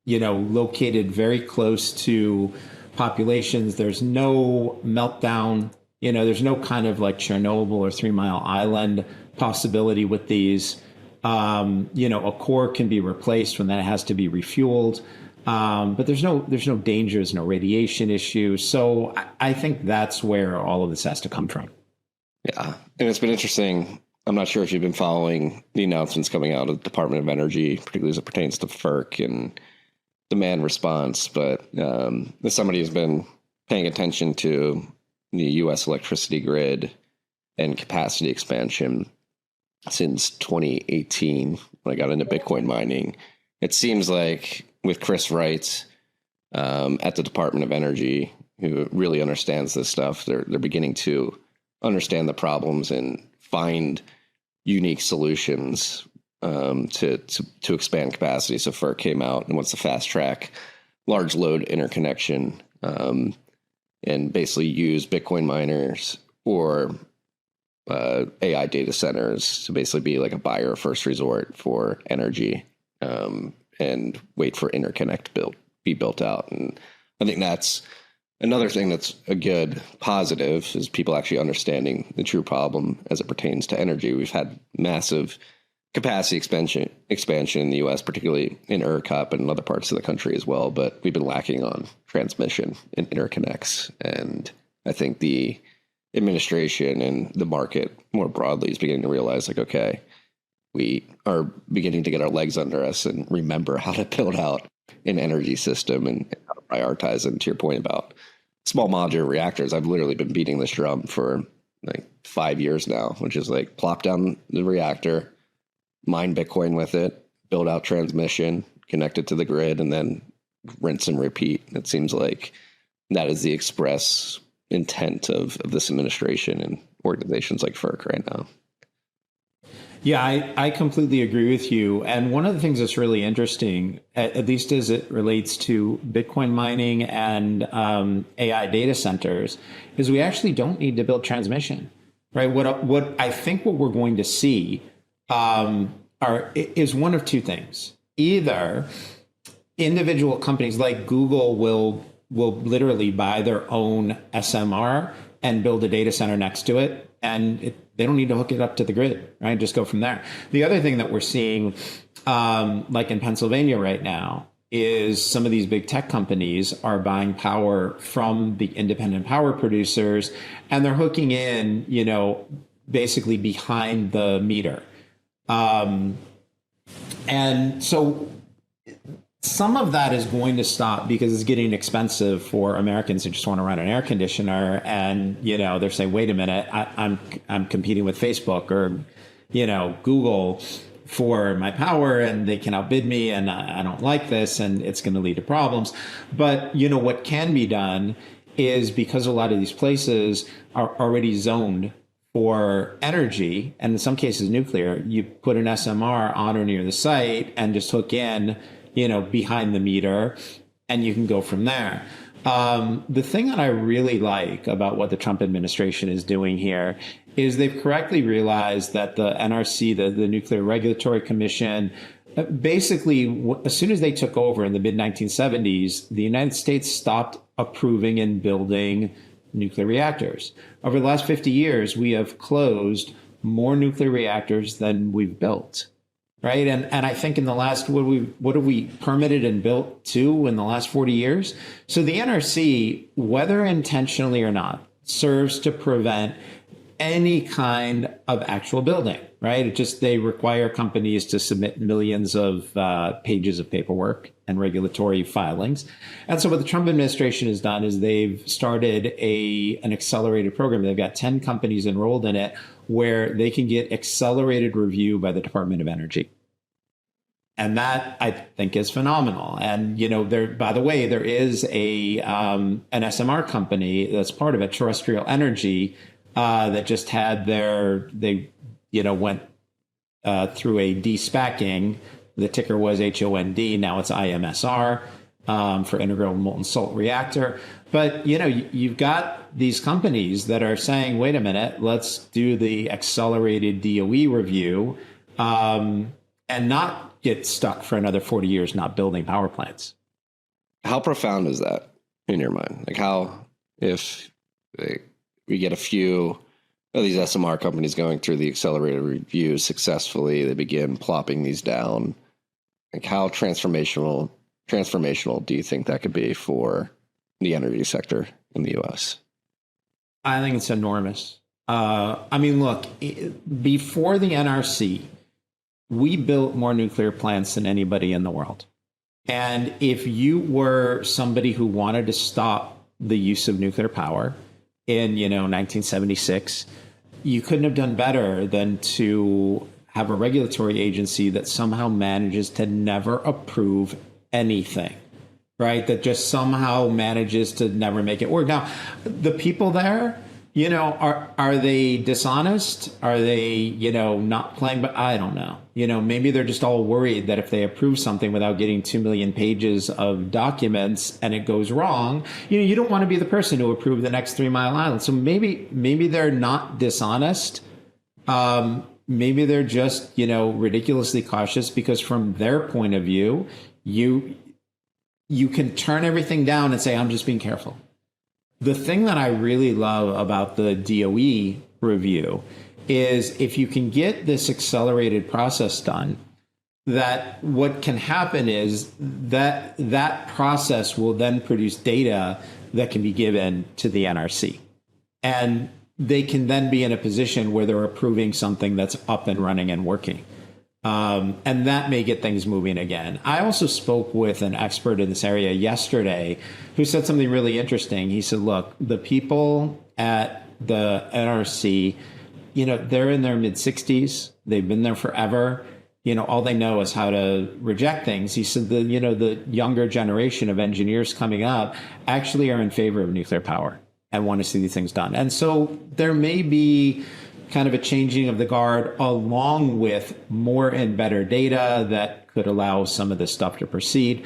located very close to populations. There's no meltdown, there's no kind of like Chernobyl or 3 Mile Island possibility with these. A core can be replaced when that has to be refueled. But there's no dangers, no radiation issues. So I think that's where all of this has to come from. Yeah. And it's been interesting. I'm not sure if you've been following the announcements coming out of the Department of Energy, particularly as it pertains to FERC and demand response. But as somebody who's been paying attention to the U.S. electricity grid and capacity expansion since 2018, when I got into Bitcoin mining, it seems like with Chris Wright at the Department of Energy, who really understands this stuff, they're beginning to understand the problems and find unique solutions to expand capacity. So FERC came out and wants to fast track large load interconnection and basically use Bitcoin miners or AI data centers to basically be like a buyer of first resort for energy and wait for interconnect be built out. And I think that's another thing that's a good positive is people actually understanding the true problem as it pertains to energy. We've had massive capacity expansion in the U.S., particularly in ERCOT and other parts of the country as well. But we've been lacking on transmission and interconnects. And I think the administration and the market more broadly is beginning to realize, like, okay, we are beginning to get our legs under us and remember how to build out an energy system and how to prioritize. And to your point about small modular reactors, I've literally been beating this drum for like 5 years now, which is like plop down the reactor, mine Bitcoin with it, build out transmission, connect it to the grid, and then rinse and repeat. It seems like that is the express intent of this administration and organizations like FERC right now. Yeah, I completely agree with you. And one of the things that's really interesting, at least as it relates to Bitcoin mining and AI data centers, is we actually don't need to build transmission, right? What I think what we're going to see is one of two things. Either individual companies like Google will literally buy their own SMR and build a data center next to it, and they don't need to hook it up to the grid, right? Just go from there. The other thing that we're seeing, like in Pennsylvania right now, is some of these big tech companies are buying power from the independent power producers, and they're hooking in, basically behind the meter. And so some of that is going to stop because it's getting expensive for Americans who just want to run an air conditioner. And, they're saying, wait a minute, I'm competing with Facebook or, Google for my power, and they can outbid me, and I don't like this, and it's going to lead to problems. But, what can be done is, because a lot of these places are already zoned for energy, and in some cases nuclear, you put an SMR on or near the site and just hook in, behind the meter, and you can go from there. The thing that I really like about what the Trump administration is doing here is they've correctly realized that the NRC, the Nuclear Regulatory Commission, basically, as soon as they took over in the mid-1970s, the United States stopped approving and building nuclear reactors. Over the last 50 years, we have closed more nuclear reactors than we've built. Right. And I think in the last, what have we permitted and built to in the last 40 years? So the NRC, whether intentionally or not, serves to prevent any kind of actual building. Right. They require companies to submit millions of pages of paperwork and regulatory filings. And so what the Trump administration has done is they've started an accelerated program. They've got 10 companies enrolled in it, where they can get accelerated review by the Department of Energy. And that, I think, is phenomenal. And, by the way, there is an SMR company that's part of it, Terrestrial Energy, that just had they went through a de-SPACing. The ticker was HOND. Now it's IMSR for Integral Molten Salt Reactor. But, you've got these companies that are saying, wait a minute, let's do the accelerated DOE review and not get stuck for another 40 years not building power plants. How profound is that in your mind? Like, how, if we get a few of these SMR companies going through the accelerated review successfully, they begin plopping these down, like, how transformational transformational do you think that could be for the energy sector in the U.S.? I think it's enormous. I mean, look, before the NRC, we built more nuclear plants than anybody in the world. And if you were somebody who wanted to stop the use of nuclear power in, 1976, you couldn't have done better than to have a regulatory agency that somehow manages to never approve anything, right? That just somehow manages to never make it work. Now, the people there, are they dishonest? Are they, not playing? But I don't know. Maybe they're just all worried that if they approve something without getting 2 million pages of documents and it goes wrong, you don't want to be the person to approve the next 3 Mile Island. So maybe they're not dishonest. Maybe they're just, ridiculously cautious because from their point of view, you can turn everything down and say, I'm just being careful. The thing that I really love about the DOE review is if you can get this accelerated process done, that what can happen is that process will then produce data that can be given to the NRC. And they can then be in a position where they're approving something that's up and running and working. And that may get things moving again. I also spoke with an expert in this area yesterday who said something really interesting. He said, look, the people at the NRC, they're in their mid-60s. They've been there forever. All they know is how to reject things. He said, the younger generation of engineers coming up actually are in favor of nuclear power and want to see these things done. And so there may be kind of a changing of the guard along with more and better data that could allow some of this stuff to proceed.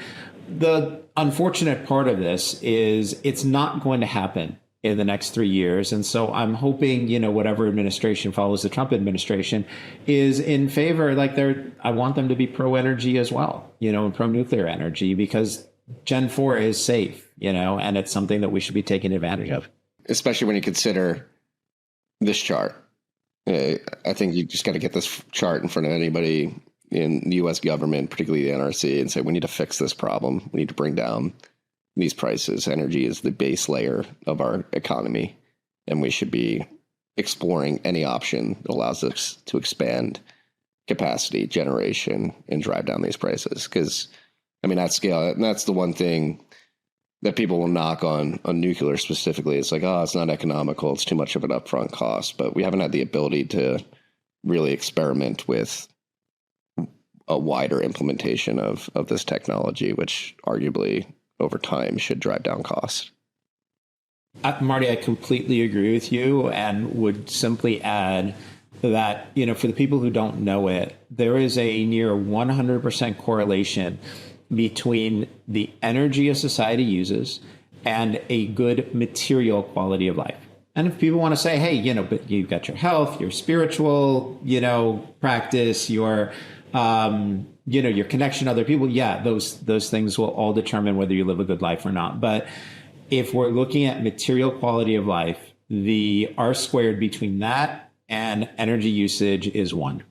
The unfortunate part of this is it's not going to happen in the next 3 years. And so I'm hoping, whatever administration follows the Trump administration is in favor, I want them to be pro-energy as well, and pro-nuclear energy because Gen 4 is safe, and it's something that we should be taking advantage of. Especially when you consider this chart. I think you just got to get this chart in front of anybody in the U.S. government, particularly the NRC, and say, we need to fix this problem. We need to bring down these prices. Energy is the base layer of our economy, and we should be exploring any option that allows us to expand capacity, generation, and drive down these prices. Because, at scale, and that's the one thing that people will knock on nuclear specifically. It's like, it's not economical. It's too much of an upfront cost. But we haven't had the ability to really experiment with a wider implementation of this technology, which arguably over time should drive down costs. Marty, I completely agree with you and would simply add that, for the people who don't know it, there is a near 100% correlation between the energy a society uses and a good material quality of life. And if people want to say, hey, but you've got your health, your spiritual, practice, your connection to other people. Yeah, those things will all determine whether you live a good life or not. But if we're looking at material quality of life, the R squared between that and energy usage is 1.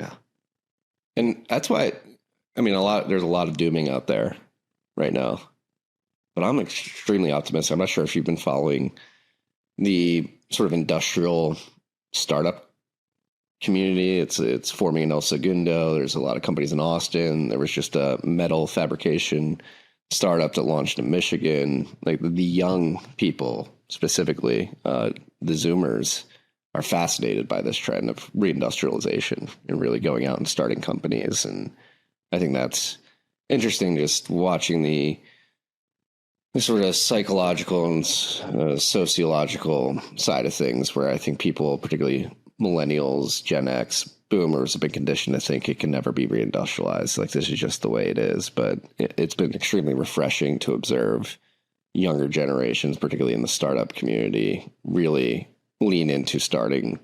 Yeah. And that's why, there's a lot of dooming out there right now, but I'm extremely optimistic. I'm not sure if you've been following the sort of industrial startup community. It's forming in El Segundo. There's a lot of companies in Austin. There was just a metal fabrication startup that launched in Michigan. Like the young people specifically, the Zoomers are fascinated by this trend of reindustrialization and really going out and starting companies. And I think that's interesting, just watching the sort of psychological and sociological side of things, where I think people, particularly millennials, Gen X, boomers, have been conditioned to think it can never be reindustrialized. Like, this is just the way it is. But it's been extremely refreshing to observe younger generations, particularly in the startup community, really lean into starting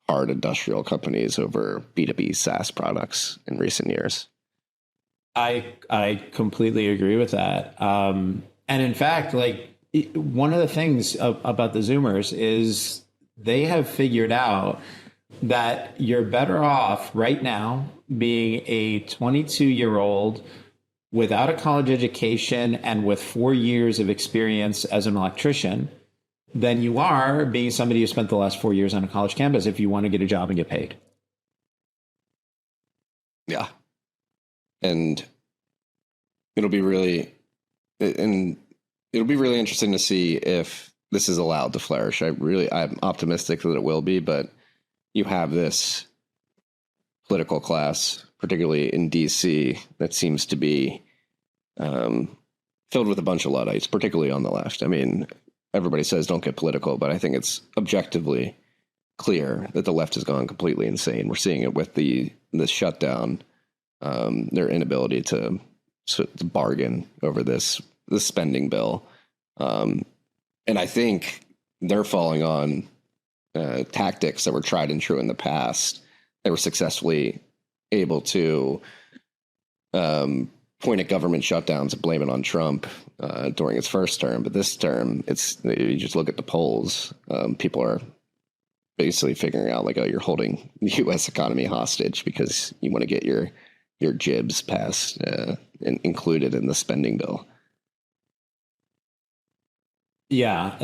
hard industrial companies over B2B SaaS products in recent years. I completely agree with that. And in fact, one of the things about the Zoomers is they have figured out that you're better off right now being a 22-year-old without a college education and with 4 years of experience as an electrician than you are being somebody who spent the last 4 years on a college campus if you want to get a job and get paid. Yeah. And it'll be really interesting to see if this is allowed to flourish. I'm optimistic that it will be, but you have this political class, particularly in DC, that seems to be filled with a bunch of Luddites, particularly on the left. I mean, everybody says don't get political, but I think it's objectively clear that the left has gone completely insane. We're seeing it with the shutdown, their inability to bargain over this spending bill. And I think they're falling on tactics that were tried and true in the past. They were successfully able to point at government shutdowns and blame it on Trump during his first term. But this term, you just look at the polls. People are basically figuring out like, oh, you're holding the U.S. economy hostage because you want to get your jibs passed and included in the spending bill. Yeah,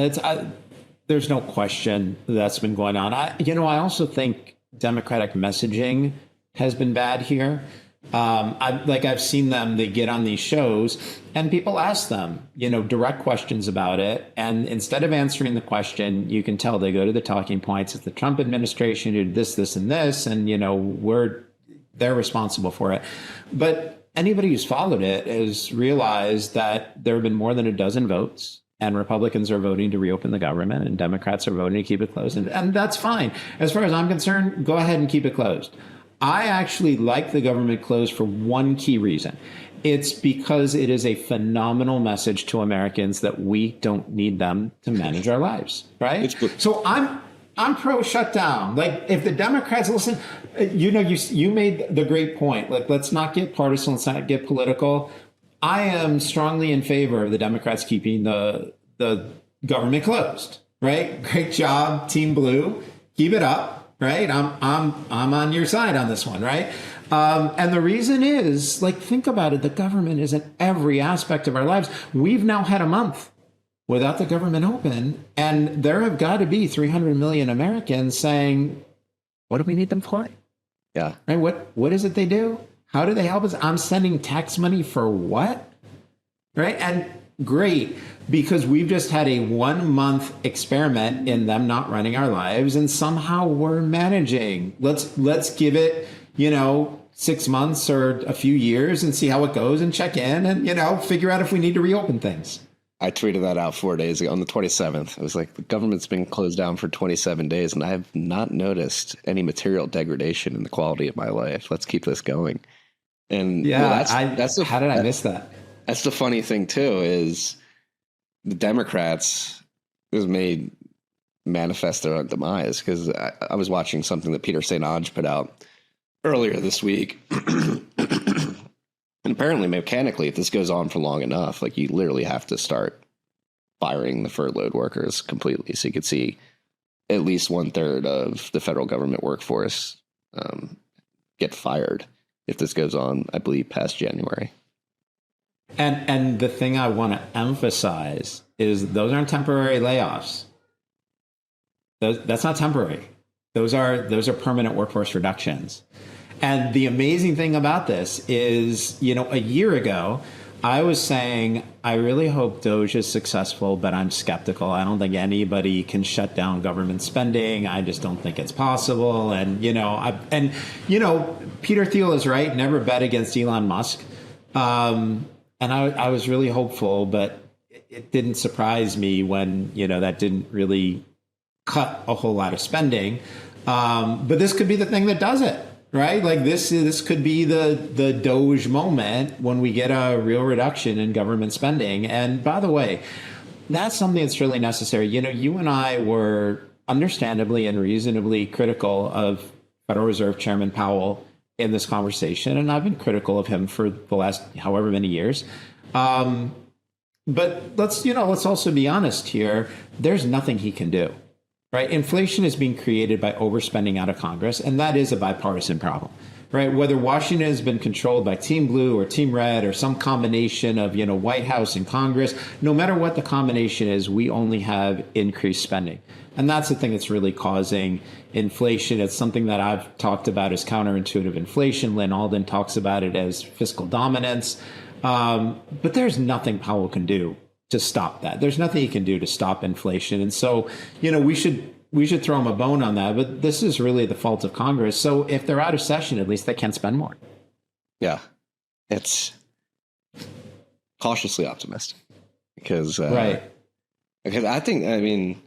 there's no question that's been going on. I also think Democratic messaging has been bad here. I've seen them, they get on these shows and people ask them, direct questions about it. And instead of answering the question, you can tell they go to the talking points. It's the Trump administration who did this, this, and this. And, they're responsible for it. But anybody who's followed it has realized that there have been more than a dozen votes. And Republicans are voting to reopen the government and Democrats are voting to keep it closed. And that's fine. As far as I'm concerned, go ahead and keep it closed. I actually like the government closed for one key reason. It's because it is a phenomenal message to Americans that we don't need them to manage our lives, right? So I'm pro shutdown. Like if the Democrats listen, you made the great point. Like let's not get partisan, let's not get political. I am strongly in favor of the Democrats keeping the government closed, right? Great job, Team Blue. Keep it up, right? I'm on your side on this one, right? And the reason is, think about it. The government is in every aspect of our lives. We've now had a month without the government open, and there have got to be 300 million Americans saying, what do we need them for? Yeah. Right? What is it they do? How do they help us? I'm sending tax money for what? Right? And great, because we've just had a 1 month experiment in them not running our lives, and somehow we're managing. Let's give it, 6 months or a few years and see how it goes and check in and, figure out if we need to reopen things. I tweeted that out 4 days ago on the 27th. I was like, the government's been closed down for 27 days and I have not noticed any material degradation in the quality of my life. Let's keep this going. And yeah, how did I miss that? That's the funny thing too, is the Democrats has made manifest their own demise. Because I was watching something that Peter St. Onge put out earlier this week. And apparently mechanically, if this goes on for long enough, you literally have to start firing the furloughed workers completely. So you could see at least 1/3 of the federal government workforce get fired if this goes on, I believe, past January. And the thing I want to emphasize is those aren't temporary layoffs. That's not temporary. Those are permanent workforce reductions. And the amazing thing about this is, a year ago, I was saying, I really hope Doge is successful, but I'm skeptical. I don't think anybody can shut down government spending. I just don't think it's possible. And, Peter Thiel is right. Never bet against Elon Musk. And I was really hopeful, but it didn't surprise me when, that didn't really cut a whole lot of spending. But this could be the thing that does it. Right? This could be the Doge moment when we get a real reduction in government spending. And by the way, that's something that's really necessary. You and I were understandably and reasonably critical of Federal Reserve Chairman Powell in this conversation. And I've been critical of him for the last however many years. But let's also be honest here. There's nothing he can do. Right. Inflation is being created by overspending out of Congress, and that is a bipartisan problem. right? Whether Washington has been controlled by Team Blue or Team Red or some combination of, White House and Congress, no matter what the combination is, we only have increased spending. And that's the thing that's really causing inflation. It's something that I've talked about as counterintuitive inflation. Lynn Alden talks about it as fiscal dominance. But there's nothing Powell can do to stop that. There's nothing he can do to stop inflation. And so, we should throw him a bone on that. But this is really the fault of Congress. So if they're out of session, at least they can spend more. Yeah, it's cautiously optimistic because right. Because I mean,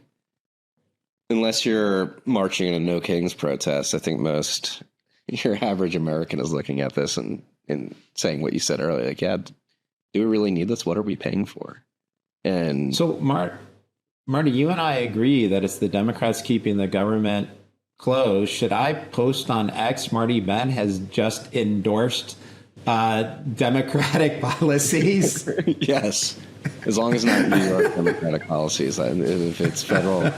unless you're marching in a No Kings protest, I think your average American is looking at this and saying what you said earlier, like, yeah, do we really need this? What are we paying for? And so, Marty, you and I agree that it's the Democrats keeping the government closed. Should I post on X, Marty Ben has just endorsed Democratic policies? Yes, as long as not New York Democratic policies. If it's federal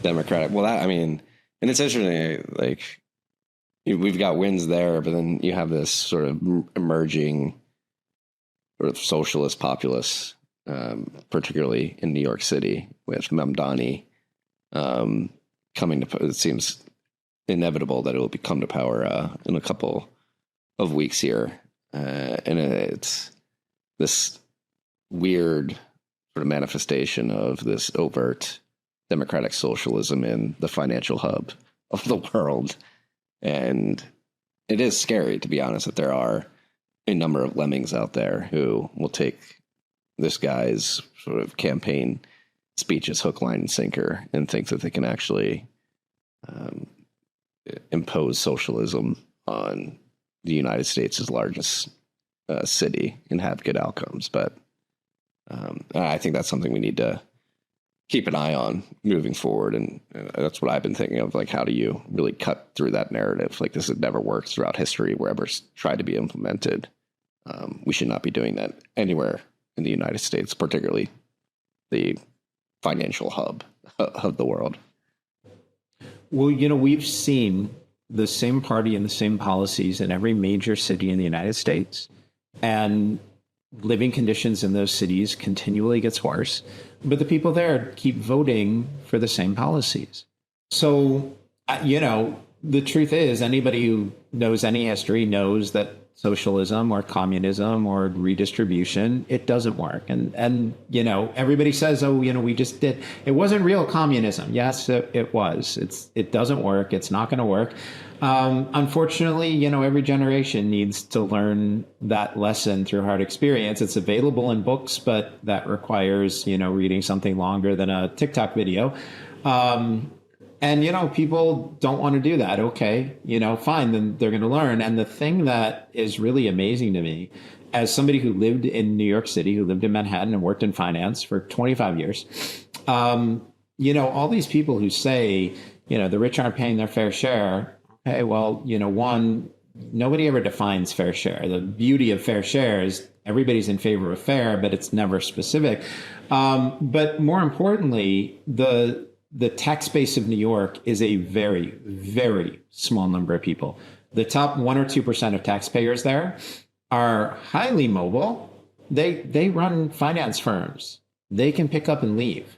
Democratic, well, and it's interesting, like, we've got wins there, but then you have this sort of emerging sort of socialist populace, particularly in New York City with Mamdani coming to. It seems inevitable that it will come to power in a couple of weeks here, and it's this weird sort of manifestation of this overt democratic socialism in the financial hub of the world. And it is scary, to be honest, that there are a number of lemmings out there who will take this guy's sort of campaign speech as hook, line, and sinker and think that they can actually impose socialism on the United States' largest city and have good outcomes. But I think that's something we need to keep an eye on moving forward. And that's what I've been thinking of, like, how do you really cut through that narrative? Like, this has never worked throughout history wherever it's tried to be implemented. We should not be doing that anywhere in the United States, particularly the financial hub of the world. Well, we've seen the same party and the same policies in every major city in the United States, and living conditions in those cities continually gets worse. But the people there keep voting for the same policies. So, the truth is, anybody who knows any history knows that socialism or communism or redistribution, it doesn't work. And everybody says, oh, we just did. It wasn't real communism. Yes, it was. It doesn't work. It's not going to work. Unfortunately, every generation needs to learn that lesson through hard experience. It's available in books, but that requires, reading something longer than a TikTok video. And, people don't want to do that. Okay, fine, then they're going to learn. And the thing that is really amazing to me, as somebody who lived in New York City, who lived in Manhattan and worked in finance for 25 years, all these people who say, the rich aren't paying their fair share. Okay, well, one, nobody ever defines fair share. The beauty of fair share is everybody's in favor of fair, but it's never specific. But more importantly, the tax base of New York is a very, very small number of people. The top 1 or 2% of taxpayers there are highly mobile. They run finance firms. They can pick up and leave,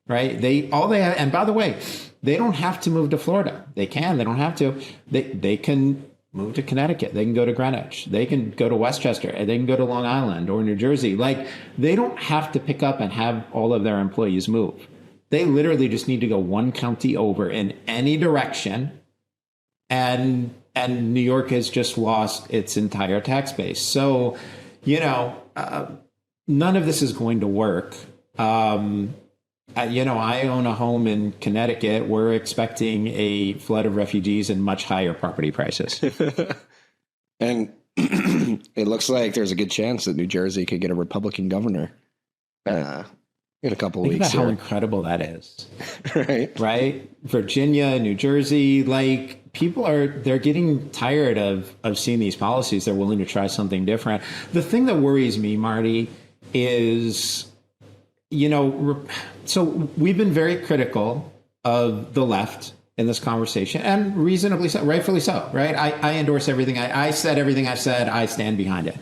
right? And by the way, they don't have to move to Florida. They don't have to. They can move to Connecticut. They can go to Greenwich. They can go to Westchester. They can go to Long Island or New Jersey. Like, they don't have to pick up and have all of their employees move. They literally just need to go one county over in any direction. And New York has just lost its entire tax base. So, none of this is going to work. I own a home in Connecticut. We're expecting a flood of refugees and much higher property prices. And it looks like there's a good chance that New Jersey could get a Republican governor in a couple of weeks. Think about how incredible that is. Right? Virginia, New Jersey, like, they're getting tired of seeing these policies. They're willing to try something different. The thing that worries me, Marty, is, so we've been very critical of the left in this conversation, and reasonably so, rightfully so, right? I endorse everything. I said everything I said. I stand behind it.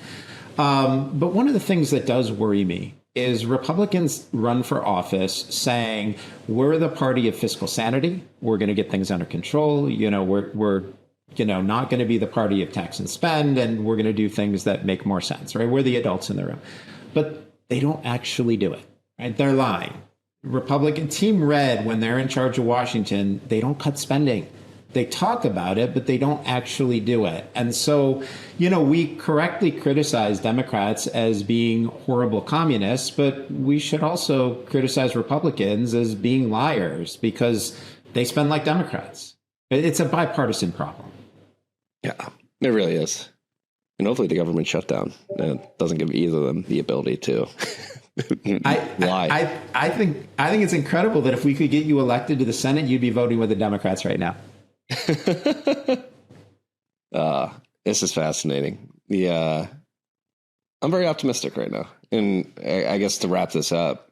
But one of the things that does worry me is Republicans run for office saying, we're the party of fiscal sanity. We're going to get things under control. You know, we're not going to be the party of tax and spend, and we're going to do things that make more sense, right? We're the adults in the room. But they don't actually do it, right? They're lying. Republican Team Red, when they're in charge of Washington, they don't cut spending. They talk about it, but they don't actually do it. And so, we correctly criticize Democrats as being horrible communists, but we should also criticize Republicans as being liars because they spend like Democrats. It's a bipartisan problem. Yeah, it really is. And hopefully the government shutdown doesn't give either of them the ability to lie. I think it's incredible that if we could get you elected to the Senate, you'd be voting with the Democrats right now. This is fascinating. I'm very optimistic right now. And I guess to wrap this up,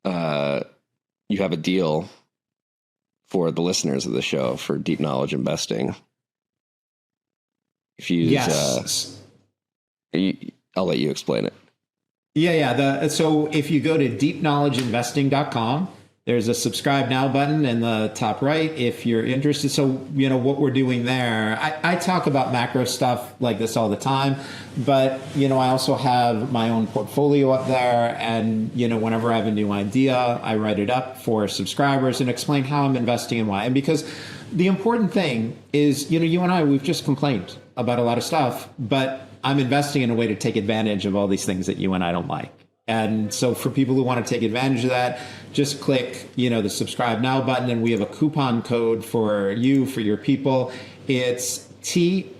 you have a deal for the listeners of the show for deep knowledge investing. If you use, I'll let you explain it. Yeah. So if you go to deepknowledgeinvesting.com, there's a subscribe now button in the top right if you're interested. So, what we're doing there, I talk about macro stuff like this all the time, but, I also have my own portfolio up there. And, whenever I have a new idea, I write it up for subscribers and explain how I'm investing and why. And because the important thing is, you and I, we've just complained about a lot of stuff, but I'm investing in a way to take advantage of all these things that you and I don't like. And so for people who want to take advantage of that, just click, the subscribe now button. And we have a coupon code for your people. It's TFTC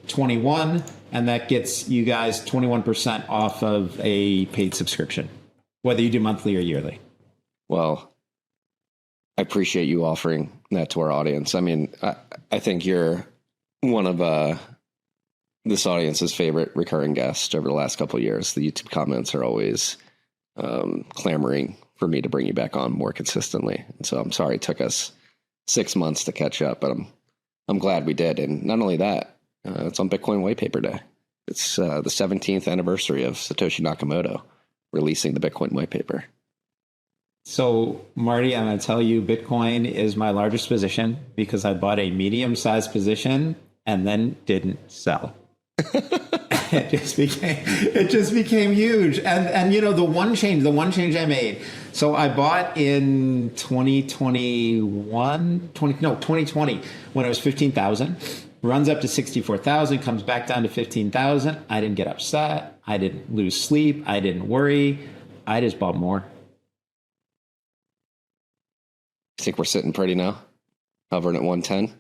21. And that gets you guys 21% off of a paid subscription, whether you do monthly or yearly. Well, I appreciate you offering that to our audience. I mean, I think you're one of this audience's favorite recurring guest over the last couple of years. The YouTube comments are always clamoring for me to bring you back on more consistently. And so I'm sorry it took us 6 months to catch up, but I'm glad we did. And not only that, it's on Bitcoin White Paper Day. It's the 17th anniversary of Satoshi Nakamoto releasing the Bitcoin White Paper. So, Marty, I'm going to tell you, Bitcoin is my largest position because I bought a medium-sized position and then didn't sell. It just became huge. And the one change I made. So I bought in 2020 when it was 15,000, runs up to 64,000, comes back down to 15,000. I didn't get upset. I didn't lose sleep. I didn't worry. I just bought more. I think we're sitting pretty now, hovering at 110.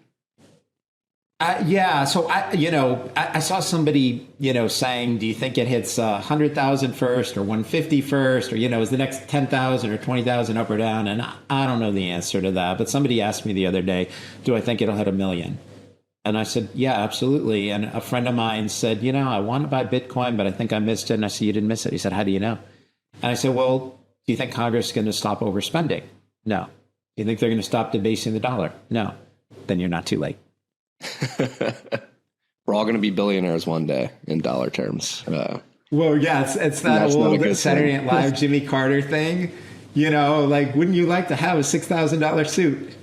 Yeah. So I saw somebody, saying, do you think it hits 100,000 first or 150 first, or, is the next 10,000 or 20,000 up or down? And I don't know the answer to that. But somebody asked me the other day, do I think it'll hit 1 million? And I said, yeah, absolutely. And a friend of mine said, I want to buy Bitcoin, but I think I missed it. And I said, you didn't miss it. He said, how do you know? And I said, well, do you think Congress is going to stop overspending? No. Do you think they're going to stop debasing the dollar? No. Then you're not too late. We're all going to be billionaires one day in dollar terms. Well, yeah, it's that old Saturday Night Live Jimmy Carter thing. Wouldn't you like to have a $6,000 suit?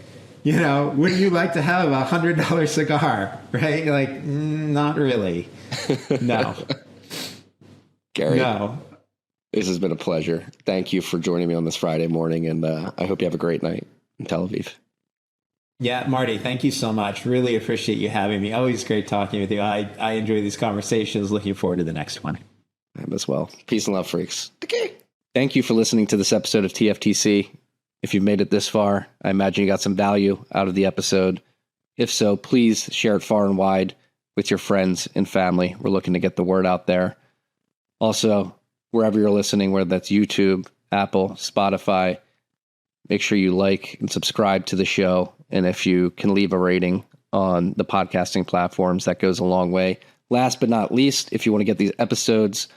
Wouldn't you like to have a $100 cigar? Right? Not really. No. Gary, no. This has been a pleasure. Thank you for joining me on this Friday morning, and I hope you have a great night in Tel Aviv. Yeah, Marty, thank you so much. Really appreciate you having me. Always great talking with you. I enjoy these conversations. Looking forward to the next one. I as well. Peace and love, freaks. Okay. Thank you for listening to this episode of TFTC. If you've made it this far, I imagine you got some value out of the episode. If so, please share it far and wide with your friends and family. We're looking to get the word out there. Also, wherever you're listening, whether that's YouTube, Apple, Spotify, make sure you like and subscribe to the show. And if you can leave a rating on the podcasting platforms, that goes a long way. Last but not least, if you want to get these episodes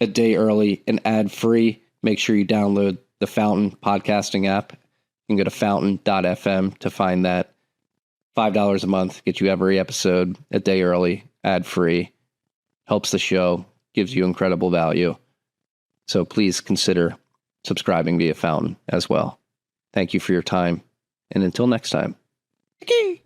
a day early and ad-free, make sure you download the Fountain podcasting app You can go to fountain.fm to find that. $5 a month gets you every episode a day early, ad-free, helps the show, gives you incredible value. So please consider subscribing via Fountain as well. Thank you for your time, and until next time. Okay.